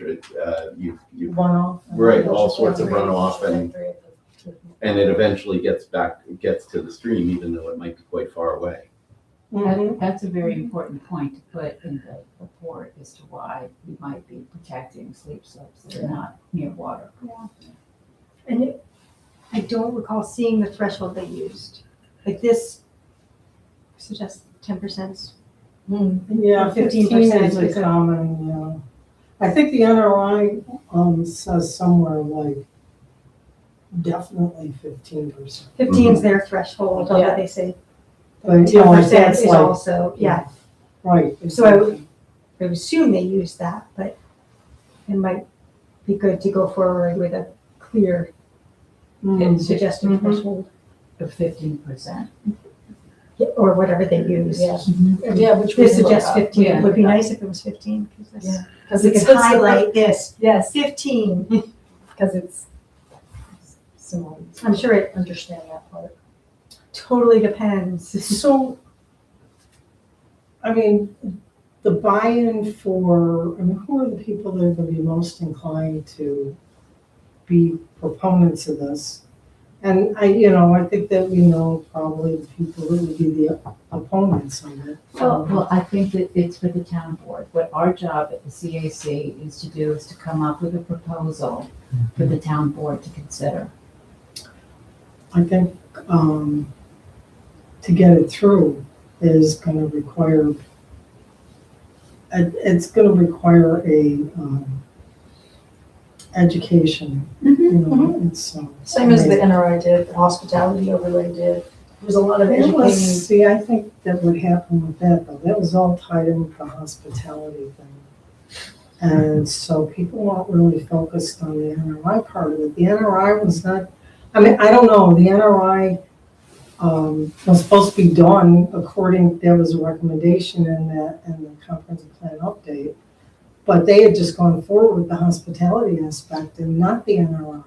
You Runoff. right, all sorts of runoff, and it eventually gets to the stream, even though it might be quite far away. That's a very important point to put in the report as to why we might be protecting steep slopes that are not near water. And I don't recall seeing the threshold they used. Like this suggests 10%. Yeah, 15% is a common, yeah. I think the NRI says somewhere like definitely 15%. 15 is their threshold, although they say But, you know, 10% that's is like, also, yeah. right. So I would assume they use that, but it might be good to go forward with a clear and suggested threshold. Of 15%. Or whatever they use. Yeah, which we This can look suggests up. 15. Yeah. It would be nice if it was 15, because Yeah. because we could highlight this, Yes, 15. because it's similar. I'm sure it Understand that part. totally depends. So, I mean, the buy-in for, I mean, who are the people that are gonna be most inclined to be proponents of this? And I think that we know probably the people that would be the opponents of it. Well, I think that it's for the town board. What our job at the CAC is to do is to come up with a proposal for the town board to consider. I think to get it through is gonna require, it's gonna require a education, it's. Same as the NRI did, the hospitality overlay did. There was a lot of educating. See, I think that would happen with that, though. That was all tied in with the hospitality thing. And so people weren't really focused on the NRI part of it. The NRI was not, I mean, I don't know, the NRI was supposed to be done according, there was a recommendation in the comprehensive plan update. But they had just gone forward with the hospitality aspect and not the NRI.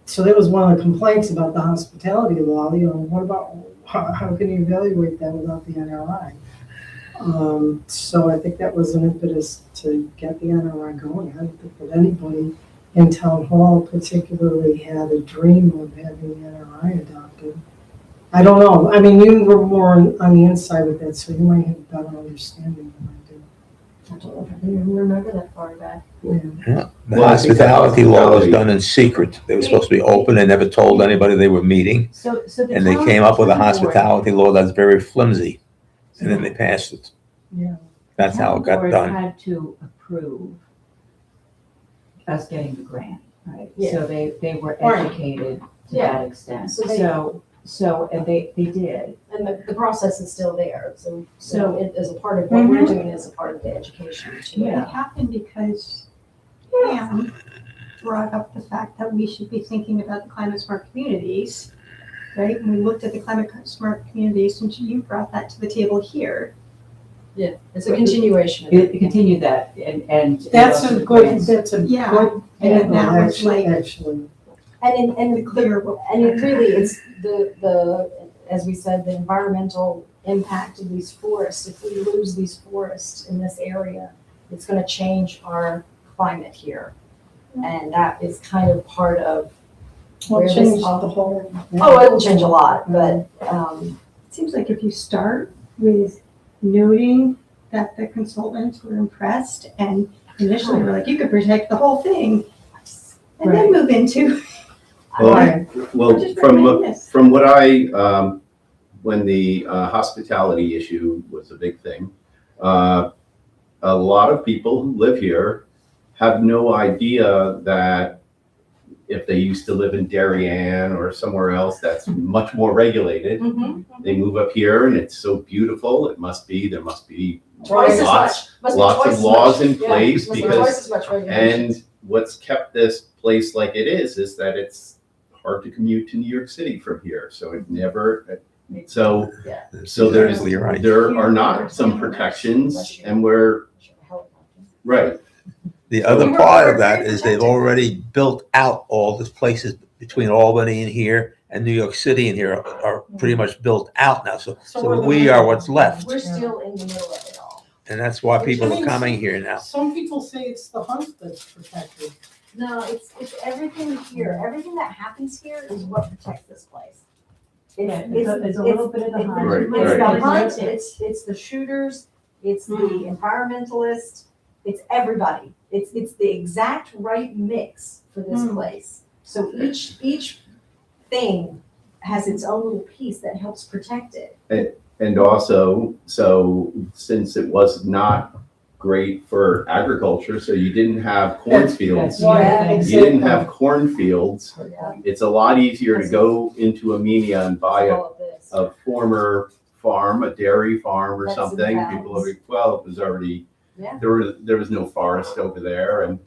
So that was one of the complaints about the hospitality law, what about, how can you evaluate that without the NRI? So I think that was an impetus to get the NRI going. I don't think that anybody in town hall particularly had a dream of having the NRI adopted. I don't know, I mean, you were more on the inside with that, so you might have a better understanding than I do. I don't even remember that far back. Yeah. Yeah. The Well, I think hospitality law was hospitality- done in secret. They were supposed to be open. They never told anybody they were meeting. So the And they town- came up with a town board- hospitality law that's very flimsy. And then they passed it. Yeah. That's how it got town board done. had to approve us getting the grant, right? Yeah. So they were Right. educated to Yeah. that extent. So they- And they did. And the process is still there, so So- it is a part of what we're doing is a part of the education too. Yeah. It happened because Pam brought up the fact that we should be thinking about the climate smart communities, right? And we looked at the climate smart communities, and you brought that to the table here. Yeah, it's a continuation of it. It continued that and. That's also a the good, grants. that's a Yeah. good, And that was like actually. And clear. And really, it's the, as we said, the environmental impact of these forests. If we lose these forests in this area, it's gonna change our climate here. And that is kind of part of Well, where change this all. the whole. Oh, it will change a lot, but, It seems like if you start with noting that the consultants were impressed and initially were like, you could protect the whole thing, and then move into, Well, well, just recommend this. from what when the hospitality issue was a big thing, a lot of people who live here have no idea that if they used to live in Darien or somewhere else that's much more regulated, they move up here and it's so beautiful. There must be twice as much. Must be lots twice of as laws much. in Yeah, place must be because- twice as much regulation. And what's kept this place like it is that it's hard to commute to New York City from here. So it never, So That's there's, exactly right. there are not some protections, and right. The So- other part of that is they've already built out all these places between Albany and here and New York City and here are pretty much built out now. So So we're the we are middle. what's left. We're still in the middle of it all. And that's why people I are mean, coming here now. Some people say it's the hunt that's protected. No, it's everything here. Everything that happens here is what protects this place. It's a little bit of the hunt. Right, It's right. the hunt, it's the shooters, it's the environmentalists, it's everybody. It's the exact right mix for this place. So each thing has its own little piece that helps protect it. And also, so since it was not great for agriculture, so you didn't have cornfields. Yeah, You didn't have cornfields. It's a lot easier to go into Amenia and buy All of this. a former farm, a dairy farm or That's in something. the People valleys. are, well, it was already, Yeah. there was no forest over there and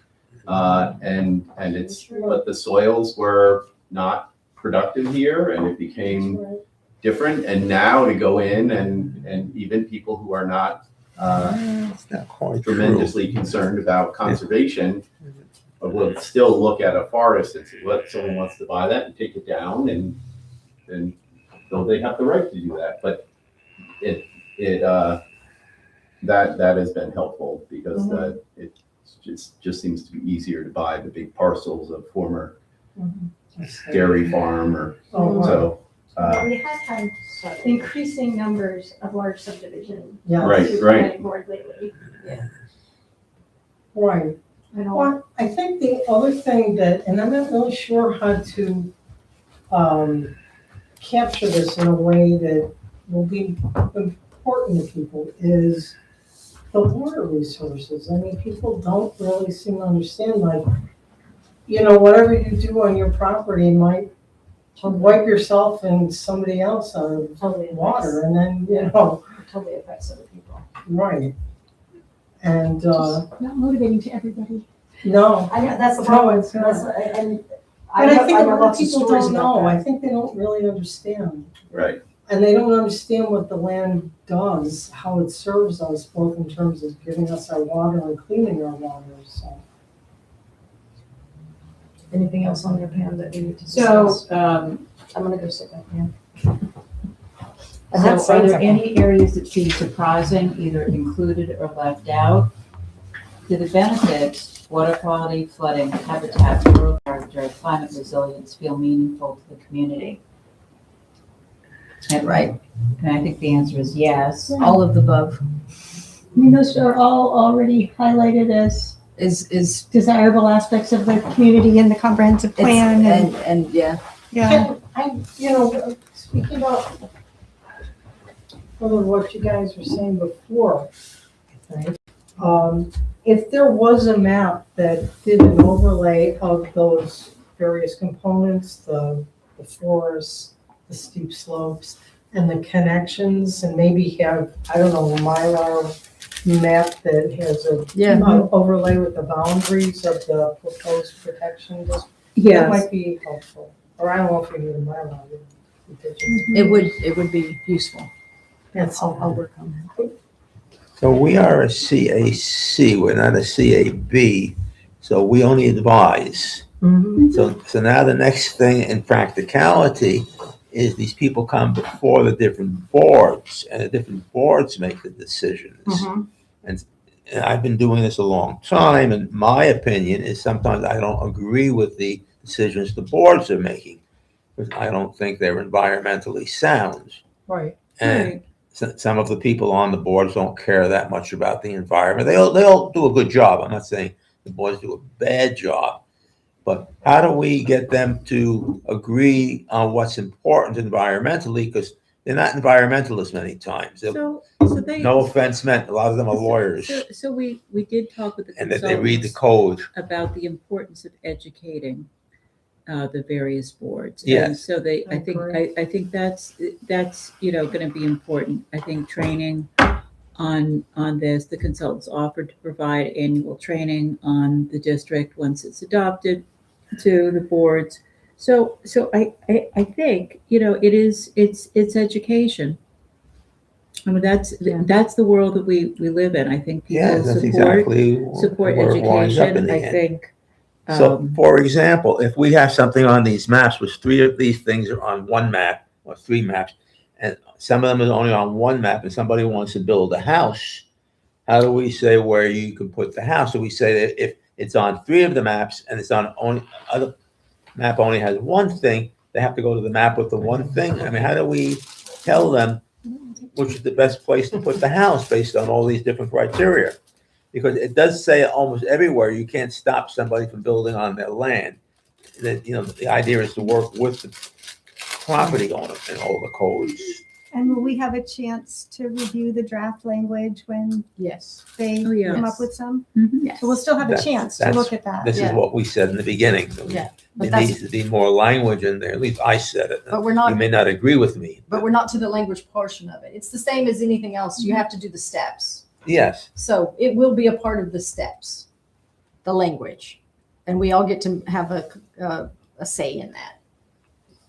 it's, but the soils were not productive here and it became different. And now to go in and even people who are not It's not quite true. tremendously concerned about conservation, but will still look at a forest and say, what, someone wants to buy that and take it down and so they have the right to do that. But that has been helpful because it just seems to be easier to buy the big parcels of former dairy farm or so. We have had increasing numbers of large subdivision. Yeah. Right, to right. planning board lately. Right. I don't, Well, I think the other thing that, and I'm not really sure how to capture this in a way that will be important to people, is the water resources. I mean, people don't really seem to understand, like, whatever you do on your property might wipe yourself and somebody else out of Totally water, and then, totally affects other people. right. And, not motivating to everybody. no. I know, that's the No, problem. it's not. And But I think a lot of lots of people stories don't about know. that. I think they don't really understand. Right. And they don't understand what the land does, how it serves us, both in terms of giving us our water and cleaning our water, so. Anything else on there, Pam, that we need to So, discuss? I'm gonna go sit back down. And so that's are there something. any areas that seem surprising, either included or left out? Do the benefits, water quality, flooding, habitat, rural character, climate resilience feel meaningful to the community? And- Right. And I think the answer is yes, all of the above. I mean, those are all already highlighted as Is desirable aspects of the community in the comprehensive plan and, yeah. yeah. Speaking about what you guys were saying before, right? If there was a map that did an overlay of those various components, the forests, the steep slopes, and the connections, and maybe have, I don't know, a Mylar map that has an overlay with the boundaries of the proposed protection district, that might be helpful. Or I don't know if we need a Mylar. It would be useful. That's I'll work on that. So we are a CAC, we're not a CAB, so we only advise. So now the next thing in practicality is these people come before the different boards, and the different boards make the decisions. And I've been doing this a long time, and my opinion is sometimes I don't agree with the decisions the boards are making, because I don't think they're environmentally sound. Right. And some of the people on the boards don't care that much about the environment. They'll do a good job. I'm not saying the boards do a bad job, but how do we get them to agree on what's important environmentally? Because they're not environmentalists many times. So they. No offense meant, a lot of them are lawyers, So we did talk with the and that they read the consultants code. about the importance of educating the various boards. Yes. And so I think that's going to be important. I think training on this, the consultants offered to provide annual training on the district once it's adopted to the boards, So I think, it's education. I mean, that's the world that we live in. I think Yeah, people that's support exactly support where it winds up in education. the I end. think, So, for example, if we have something on these maps, which three of these things are on one map, or three maps, and some of them is only on one map, and somebody wants to build a house, how do we say where you can put the house? Do we say that if it's on three of the maps and it's on only, other map only has one thing, they have to go to the map with the one thing? I mean, how do we tell them which is the best place to put the house based on all these different criteria? Because it does say almost everywhere, you can't stop somebody from building on their land. That, the idea is to work with the property owner and all the codes. And will we have a chance to review the draft language when Yes. they Oh, yeah. come up with some? Mhm. So we'll still have a That's- chance to that's- look at that. This is Yeah. what we said in the beginning. Yeah, but There that's- needs to be more language in there, at least I said it. But we're You not, may not agree with me. but we're not to the language portion of it. It's the same as anything else. You have to do the steps. Yes, So it will be a part of the steps, the language. And we all get to have a say in that.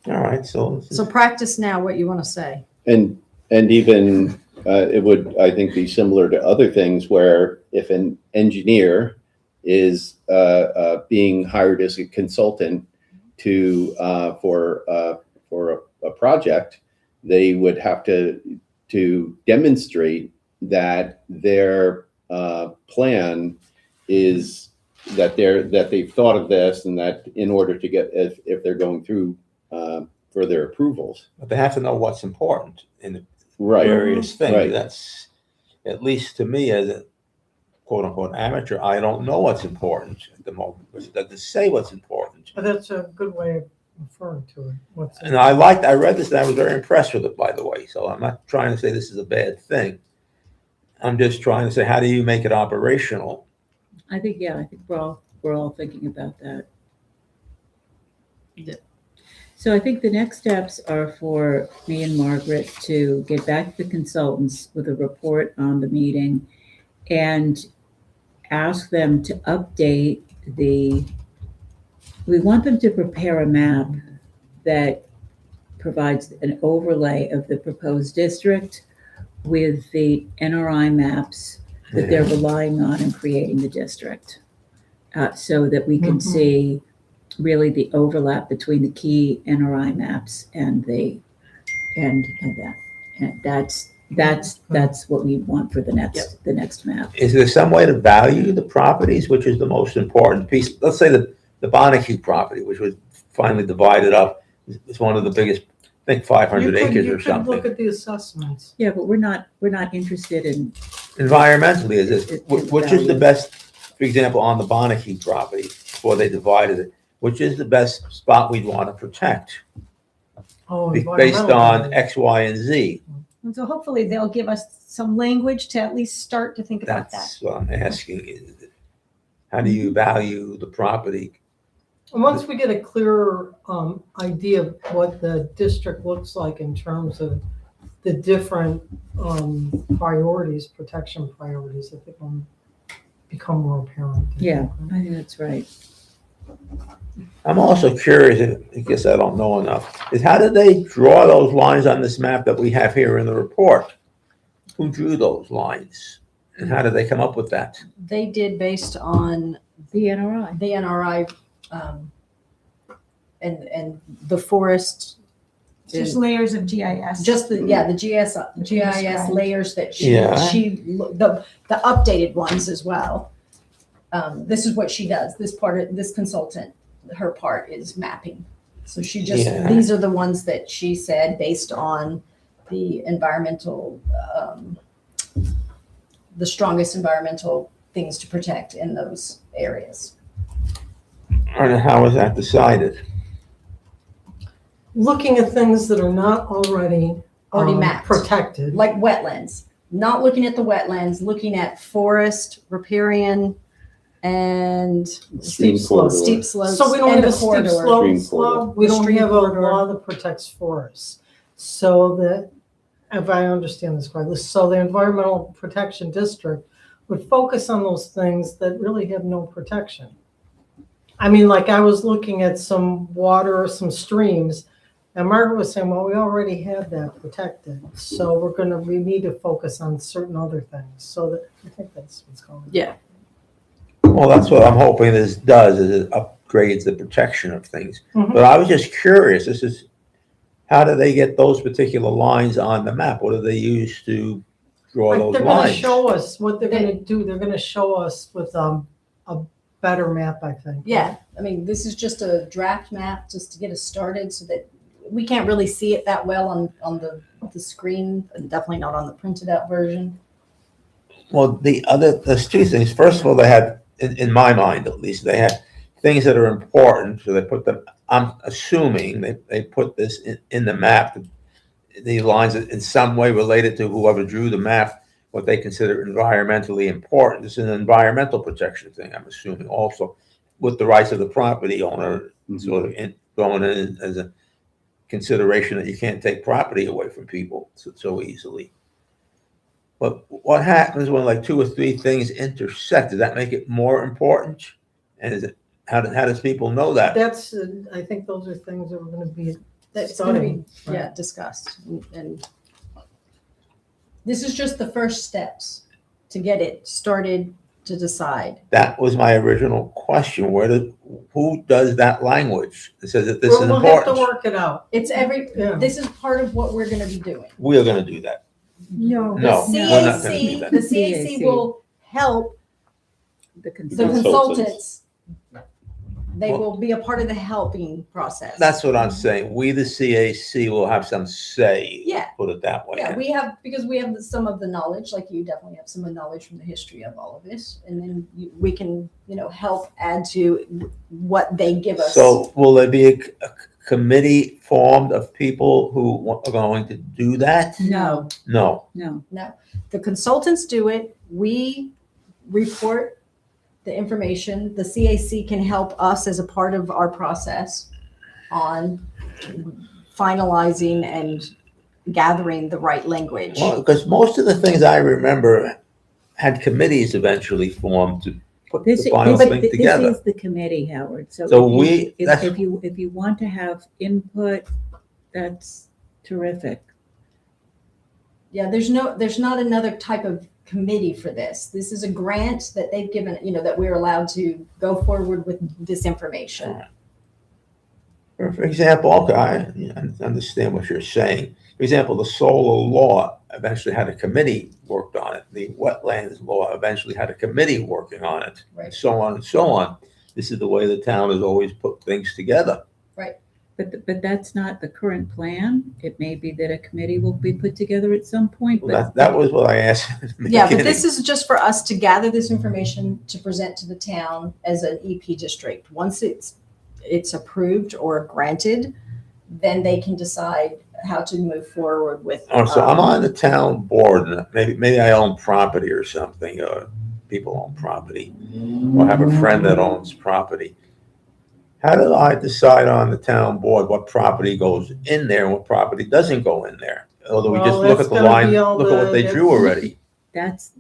all right, so. So practice now what you want to say. And even it would, I think, be similar to other things where if an engineer is being hired as a consultant for a project, they would have to demonstrate that their plan is that they've thought of this, and that in order to get, if they're going through further approvals. But they have to know what's important in the Right. various things. Right. That's, at least to me, as a quote unquote amateur, I don't know what's important at the moment, because it doesn't say what's important. But that's a good way of referring to it. And I read this and I was very impressed with it, by the way. So I'm not trying to say this is a bad thing. I'm just trying to say, how do you make it operational? I think we're all thinking about that. Yeah. So I think the next steps are for me and Margaret to get back to the consultants with a report on the meeting and ask them to update we want them to prepare a map that provides an overlay of the proposed district with the NRI maps that they're relying on in creating the district, so that we can see really the overlap between the key NRI maps and that. And that's what we want for the next map. Is there some way to value the properties, which is the most important piece? Let's say the Bonnecue property, which was finally divided up, is one of the biggest, I think 500 acres or You could something. look at the assessments. Yeah, but we're not interested in. Environmentally, is it, It's which is the valued. best, for example, on the Bonnecue property, before they divided it, which is the best spot we'd want to protect, Oh, based environmental. on X, Y, and Z? And so hopefully they'll give us some language to at least start to think about that. That's what I'm asking. How do you value the property? And once we get a clearer idea of what the district looks like in terms of the different priorities, protection priorities, I think will become more apparent. Yeah, I think that's right. I'm also curious, I guess I don't know enough, is how did they draw those lines on this map that we have here in the report? Who drew those lines? And how did they come up with that? They did based on The NRI. the NRI and the forest. It's just layers of GIS. Just the GIS Described. layers that Yeah. the updated ones as well. This is what she does. This consultant, her part is mapping. So she just, Yeah. these are the ones that she said based on the environmental, the strongest environmental things to protect in those areas. And how was that decided? Looking at things that are not already Mapped. protected. Like wetlands, not looking at the wetlands, looking at forest, riparian, and Stream corridor. steep slopes So we don't and have the a steep corridor. Stream slope, corridor. we The don't stream have a corridor. law that protects forests. So that, if I understand this correctly, so the Environmental Protection District would focus on those things that really have no protection. I mean, like I was looking at some water, some streams, and Margaret was saying, well, we already have that protected. So we need to focus on certain other things. So that, I think that's what's going on. Yeah. Well, that's what I'm hoping this does, is it upgrades the protection of things. Mhm. But I was just curious, how do they get those particular lines on the map? What do they use to draw Like, those they're gonna lines? show us what they're gonna do. They're gonna show us with a better map, I think. Yeah, I mean, this is just a draft map just to get us started so that we can't really see it that well on the screen, and definitely not on the printed out version. Well, there's two things. First of all, they had, in my mind at least, they had things that are important, so they put them, I'm assuming they put this in the map, the lines in some way related to whoever drew the map, what they consider environmentally important. It's an environmental protection thing, I'm assuming also, with the rights of the property owner sort of going in as a consideration that you can't take property away from people so easily. But what happens when like two or three things intersect? Does that make it more important? And how does people know that? That's, I think those are things that we're gonna be That's gonna be, studying. discussed. And this is just the first steps to get it started to decide. That was my original question. Who does that language that says that this is We'll have to important? work it out. It's Yeah. this is part of what we're gonna be doing. We are gonna do that. No. No, The we're not gonna do CAC, that. the CAC will help The the consultant. consultants. They Well- will be a part of the helping process. That's what I'm saying. We, the CAC, will have some say. Yeah. Put it that way. Yeah, because we have some of the knowledge, like you definitely have some of the knowledge from the history of all of this. And then we can, help add to what they give us. So will there be a committee formed of people who are going to do that? No, No. no. The consultants do it. We report the information. The CAC can help us as a part of our process on finalizing and gathering the right language. Well, because most of the things I remember had committees eventually formed to put the final thing together. This is the committee, Howard. So So if you want to have input, that's terrific. Yeah, there's not another type of committee for this. This is a grant that they've given, that we're allowed to go forward with this information. For example, okay, I understand what you're saying. For example, the solar law eventually had a committee worked on it. The wetlands law eventually had a committee working on it, and Right. so on and so on. This is the way the town has always put things together. But that's not the current plan. It may be that a committee will be put together at some point, Well, but that was what I asked at the Yeah, but beginning. this is just for us to gather this information to present to the town as an EP district. Once it's approved or granted, then they can decide how to move forward with. Oh, so I'm on the town board, and maybe I own property or something, or people own property, or have a friend that owns property. How do I decide on the town board what property goes in there and what property doesn't go in there? Or do we just Well, look that's at the gonna line, be all look at what they the- drew already? that's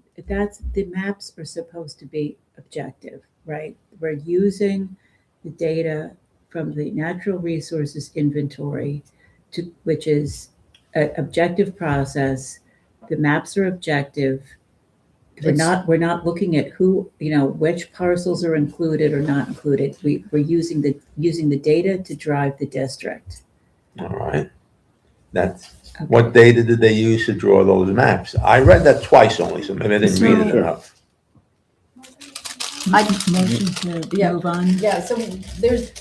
the maps are supposed to be objective, right? We're using the data from the natural resources inventory which is an objective process. The maps are objective. We're not looking at who, which parcels are included or not included. We're using the data to drive the district. All right. What data did they use to draw those maps? I read that twice only, so maybe I didn't read it enough. Motion to Yeah. move on. Yeah, so there's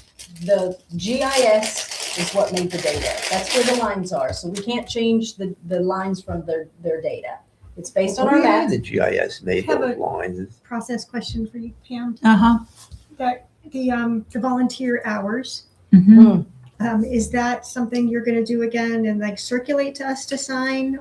the GIS is what made the data. That's where the lines are. So we can't change the lines from their data. It's based on What our do you mean map. the GIS made Have those a- lines? Process question for you, Pam. Uh-huh. That the volunteer hours, Mhm. is that something you're gonna do again and like circulate to us to sign?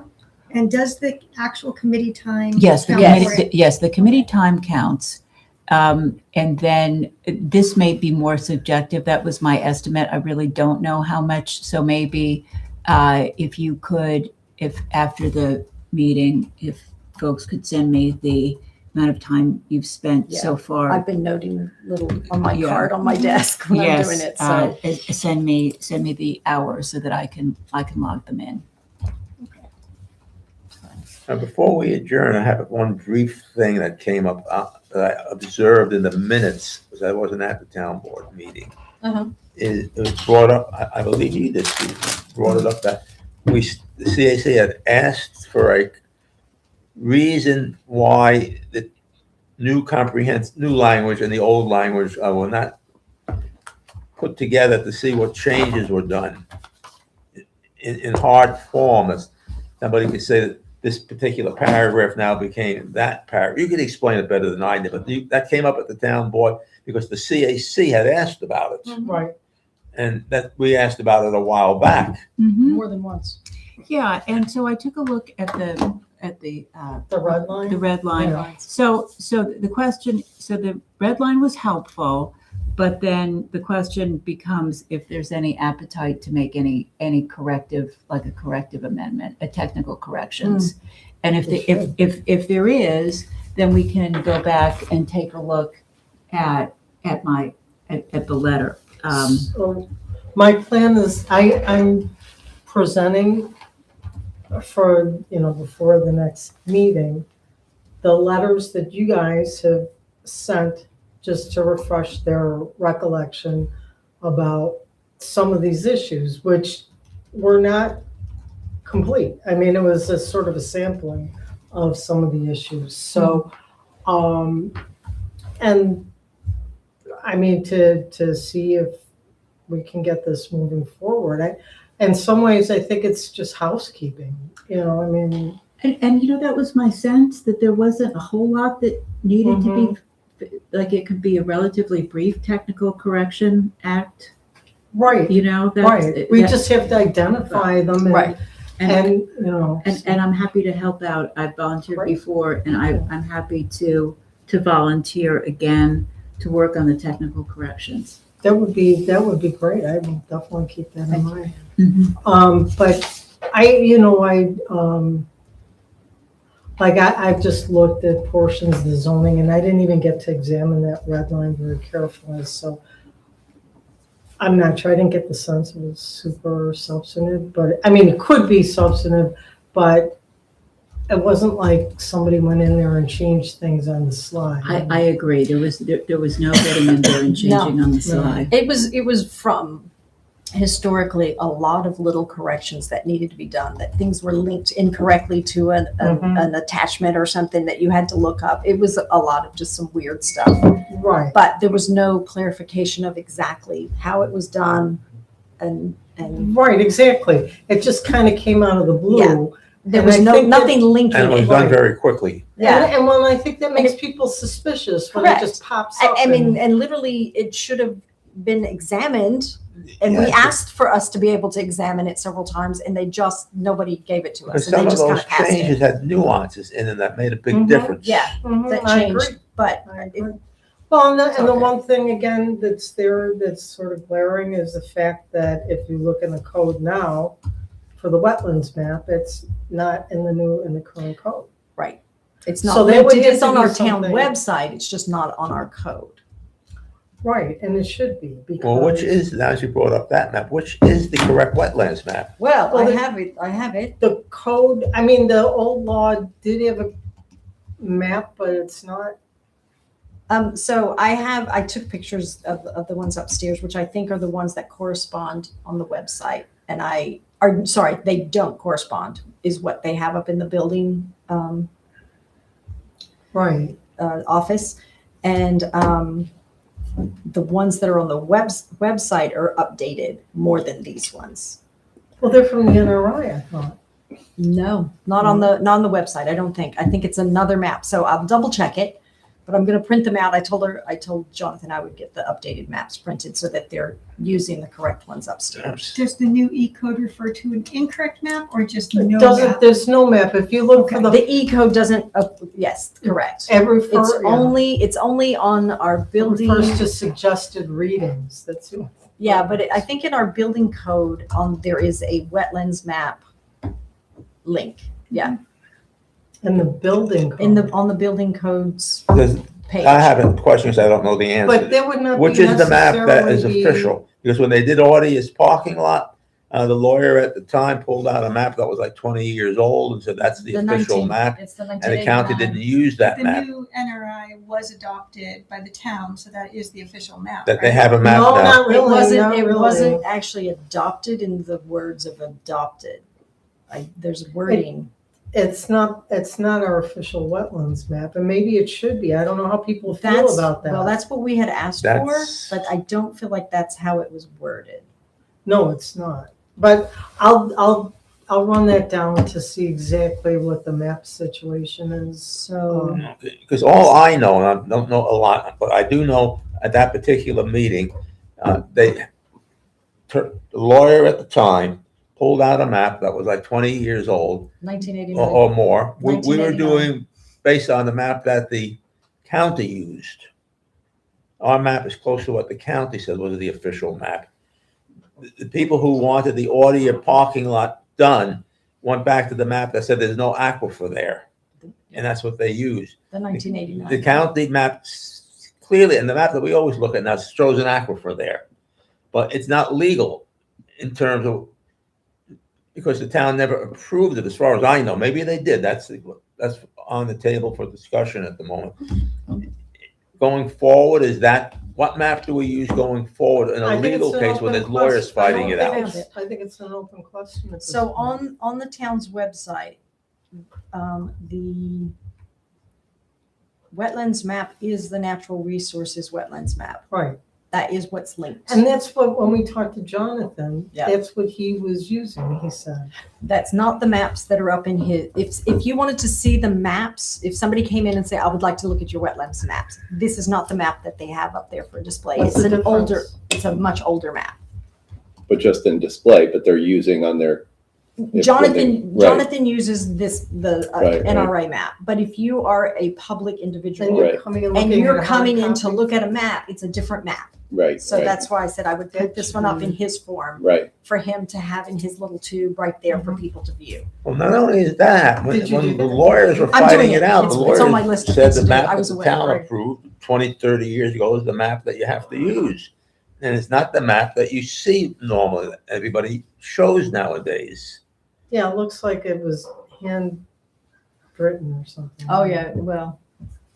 And does the actual committee time? Yes, count for it? the committee time counts. And then this may be more subjective. That was my estimate. I really don't know how much. So maybe if after the meeting, if folks could send me the amount of time you've spent so far. I've been noting little on my Yeah. card on my desk when I'm doing it, so. Send me the hours so that I can log them in. Now, before we adjourn, I have one brief thing that came up, that I observed in the minutes, because I wasn't at the town board meeting. Uh-huh. It was brought up, I believe you did, Steve, brought it up that the CAC had asked for a reason why the new language and the old language were not put together to see what changes were done in hard form. As somebody could say that this particular paragraph now became that paragraph. You could explain it better than I did, but that came up at the town board because the CAC had asked about it. Right, And that we asked about it a while back. more than once. Yeah, and so I took a look at the The red line? the red line. Yeah. So the red line was helpful, but then the question becomes if there's any appetite to make any corrective, like a corrective amendment, a technical corrections. And if there is, then we can go back and take a look at the letter. So my plan is, I'm presenting for, before the next meeting, the letters that you guys have sent just to refresh their recollection about some of these issues, which were not complete. I mean, it was a sort of a sampling of some of the issues. So, and I mean, to see if we can get this moving forward. In some ways, I think it's just housekeeping, I mean. And that was my sense, that there wasn't a whole lot that needed to be, like it could be a relatively brief technical correction act. Right, right. We just have to identify them and I'm happy to help out. I've volunteered Right. before, and I'm happy to volunteer again to work on the technical corrections. that would be great. I will definitely keep that in mind. But I've just looked at portions of the zoning, and I didn't even get to examine that red line very carefully, so I'm not sure. I didn't get the sense it was super substantive, but, I mean, it could be substantive, but it wasn't like somebody went in there and changed things on the slide. I agree. There was no getting in there and changing on the slide. It was from historically a lot of little corrections that needed to be done, that things were linked incorrectly to an attachment or something that you had to look up. It was a lot of just some weird stuff. Right. But there was no clarification of exactly how it was done and Right, exactly. It just kind of came out of the blue. Yeah. there And was I think nothing linking And it was it. done very quickly. Yeah. And well, I think that makes people suspicious when it Correct. just pops up. I mean, and literally it should have been examined, and we Yes. asked for us to be able to examine it several times, and nobody gave it to Because us, and some they of just kind those of passed changes it. had nuances in it that made a big Mhm. difference. Yeah, that I agree. changed, but I agree. Well, and the Okay. one thing again that's there that's sort of glaring is the fact that if you look in the code now for the wetlands map, it's not in the current code. right. It's So not, that would it have is to on be our town something- website, it's just not on our code. Right, and it should be because. Well, which is, now as you brought up that map, which is the correct wetlands map? Well, Well, I the- have it. The code, I mean, the old law did have a map, but it's not. So I took pictures of the ones upstairs, which I think are the ones that correspond on the website. And sorry, they don't correspond, is what they have up in the building, Right. office. And, the ones that are on the website are updated more than these ones. Well, they're from the NRI, I thought. No, not on the website, I don't think. I think it's another map. So I'll double check it, but I'm gonna print them out. I told Jonathan I would get the updated maps printed so that they're using the correct ones upstairs. Does the new E code refer to an incorrect map or just no It doesn't, map? there's no map. If you look for the, The E code doesn't, yes, correct. It's only on our building. refers to suggested readings. That's it. Yeah, but I think in our building code, there is a wetlands map link. Yeah. In the building in the, code. on the building codes Because page. I have a question, because I don't know the answer. But that would not be Which is the map that is necessarily official? Because when they did Audi's parking lot, the lawyer at the time pulled out a map that was like 20 years old and said, that's the official 19 map. It's the And the county 1989. didn't use that The map, new NRI was adopted by the town, so that is the official map. that they right? have a map No, now. not It really, wasn't, not it really. wasn't actually adopted in the words of adopted. There's wording. It's not our official wetlands map, and maybe it should be. I don't know how people feel That's, about that. well, that's what we had asked for, That's- but I don't feel like that's how it was worded. No, it's not. But I'll run that down to see exactly what the map situation is. So, Because all I know, and I don't know a lot, but I do know at that particular meeting, the lawyer at the time pulled out a map that was like 20 years old 1989. or more. We were 1989. doing based on the map that the county used. Our map is close to what the county said was the official map. The people who wanted the Audi parking lot done went back to the map that said there's no aquifer there. And that's what they used. The 1989. The county map clearly, and the map that we always look at now shows an aquifer there. But it's not legal in terms of, because the town never approved it as far as I know. Maybe they did. That's on the table for discussion at the moment. Going forward, what map do we use going forward in I a think it's legal an case when open there's lawyers question. fighting it I out? don't think I think it's an open question. at this So point. on the town's website, the wetlands map is the natural resources wetlands map. Right. That is what's linked. And that's what, when we talked to Jonathan, Yeah. that's what he was using, he said. That's not the maps that are up in his, if you wanted to see the maps, if somebody came in and say, I would like to look at your wetlands maps, this is not the map that they have up there for display. What's It's the an older, difference? it's a much older map. But just in display, but they're using on their. if Jonathan, right. Jonathan uses the Right, right. NRA map, but if you are a public And individual you're Right. coming and and looking you're at a hard coming in to copy. look at a map, it's a different map. Right. So right, that's why I said I would put this one up in his form Right. for him to have in his little tube right there for people to view. Well, not only is that, when Did you do the that? lawyers were I'm doing fighting it. it out, the It's on my lawyers list of said things the to do. map I that was the aware, town right. approved 20, 30 years ago is the map that you have to use. And it's not the map that you see normally, that everybody shows nowadays. Yeah, it looks like it was handwritten or something. Oh, yeah, well.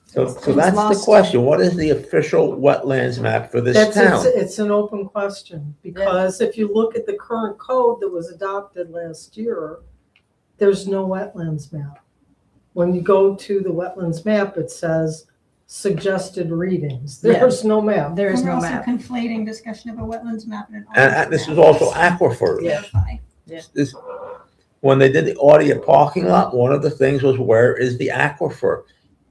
So It was that's the lost. question. What is the official wetlands map for this That's, town? it's an open question, because if you look at the current code that was adopted last year, there's no wetlands map. When you go to the wetlands map, it says suggested readings. Yeah. There's no map. There is We're no also map. conflating discussion of a wetlands map and an. And audit this map. is also aquifers. Yeah. Clarify. When they did the Audi parking lot, one of the things was where is the aquifer?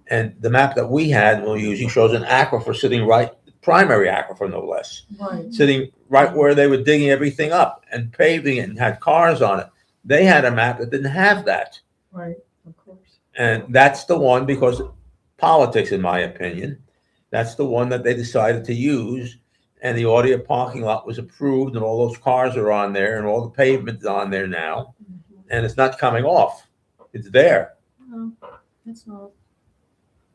And the map that we had, well, usually shows an aquifer sitting right, primary aquifer no less, Right. sitting right where they were digging everything up and paving it and had cars on it. They had a map that didn't have that. Right, of course. And that's the one, because politics, in my opinion, that's the one that they decided to use. And the Audi parking lot was approved and all those cars are on there and all the pavement's on there now. And it's not coming off. It's there. No, it's not.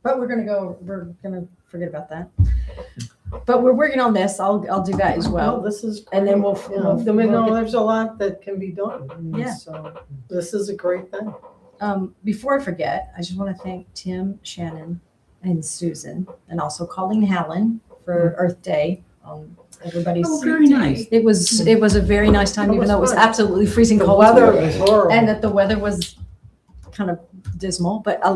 But we're gonna forget about that. But we're working on this. I'll do that as well. This is. And then we'll- great. Yeah, we'll- I mean, we'll no, get- there's a lot that can be done. I mean, Yeah. So this is a great thing. Before I forget, I just want to thank Tim, Shannon, and Susan, and also Colleen Hallen for Earth Day. Everybody's. Oh, very nice. It was a very nice time, It even was though it was fun. absolutely freezing The cold. weather was horrible. And that the weather was kind of dismal, but I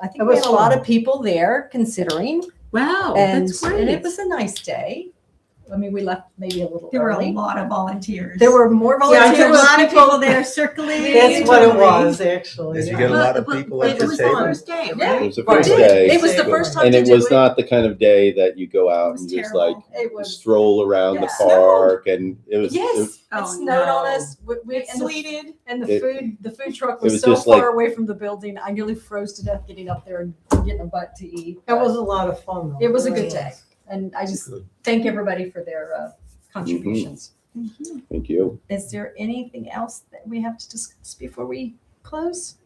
think It we was had a lot fun. of people there considering, Wow, and that's and it great. was a nice day. I mean, we left maybe a little There were a early. lot of volunteers. There were more Yeah, I volunteers. There were a lot of people- people there circling. That's what it was, actually. Did you get a lot of people at It the was the table? first day, Yeah. It was the We first did. day. It was the first time And to it do was it. not the kind of day that you go out It was and just terrible. like It was. stroll around Yeah. the park and it was. Yes, Oh, it snowed on no. us. It And the sleeted. And It- the food truck it was was so just far like- away from the building. I nearly froze to death getting up there and getting a bite to eat. It was a lot of fun, though. It was a really good day. was. And I just thank everybody for their contributions. Thank you. Is there anything else that we have to discuss before we close?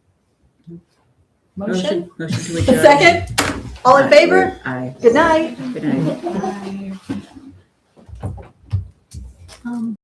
Motion? Motion to adjourn. Second? All in favor? Aye. Good night. Good night.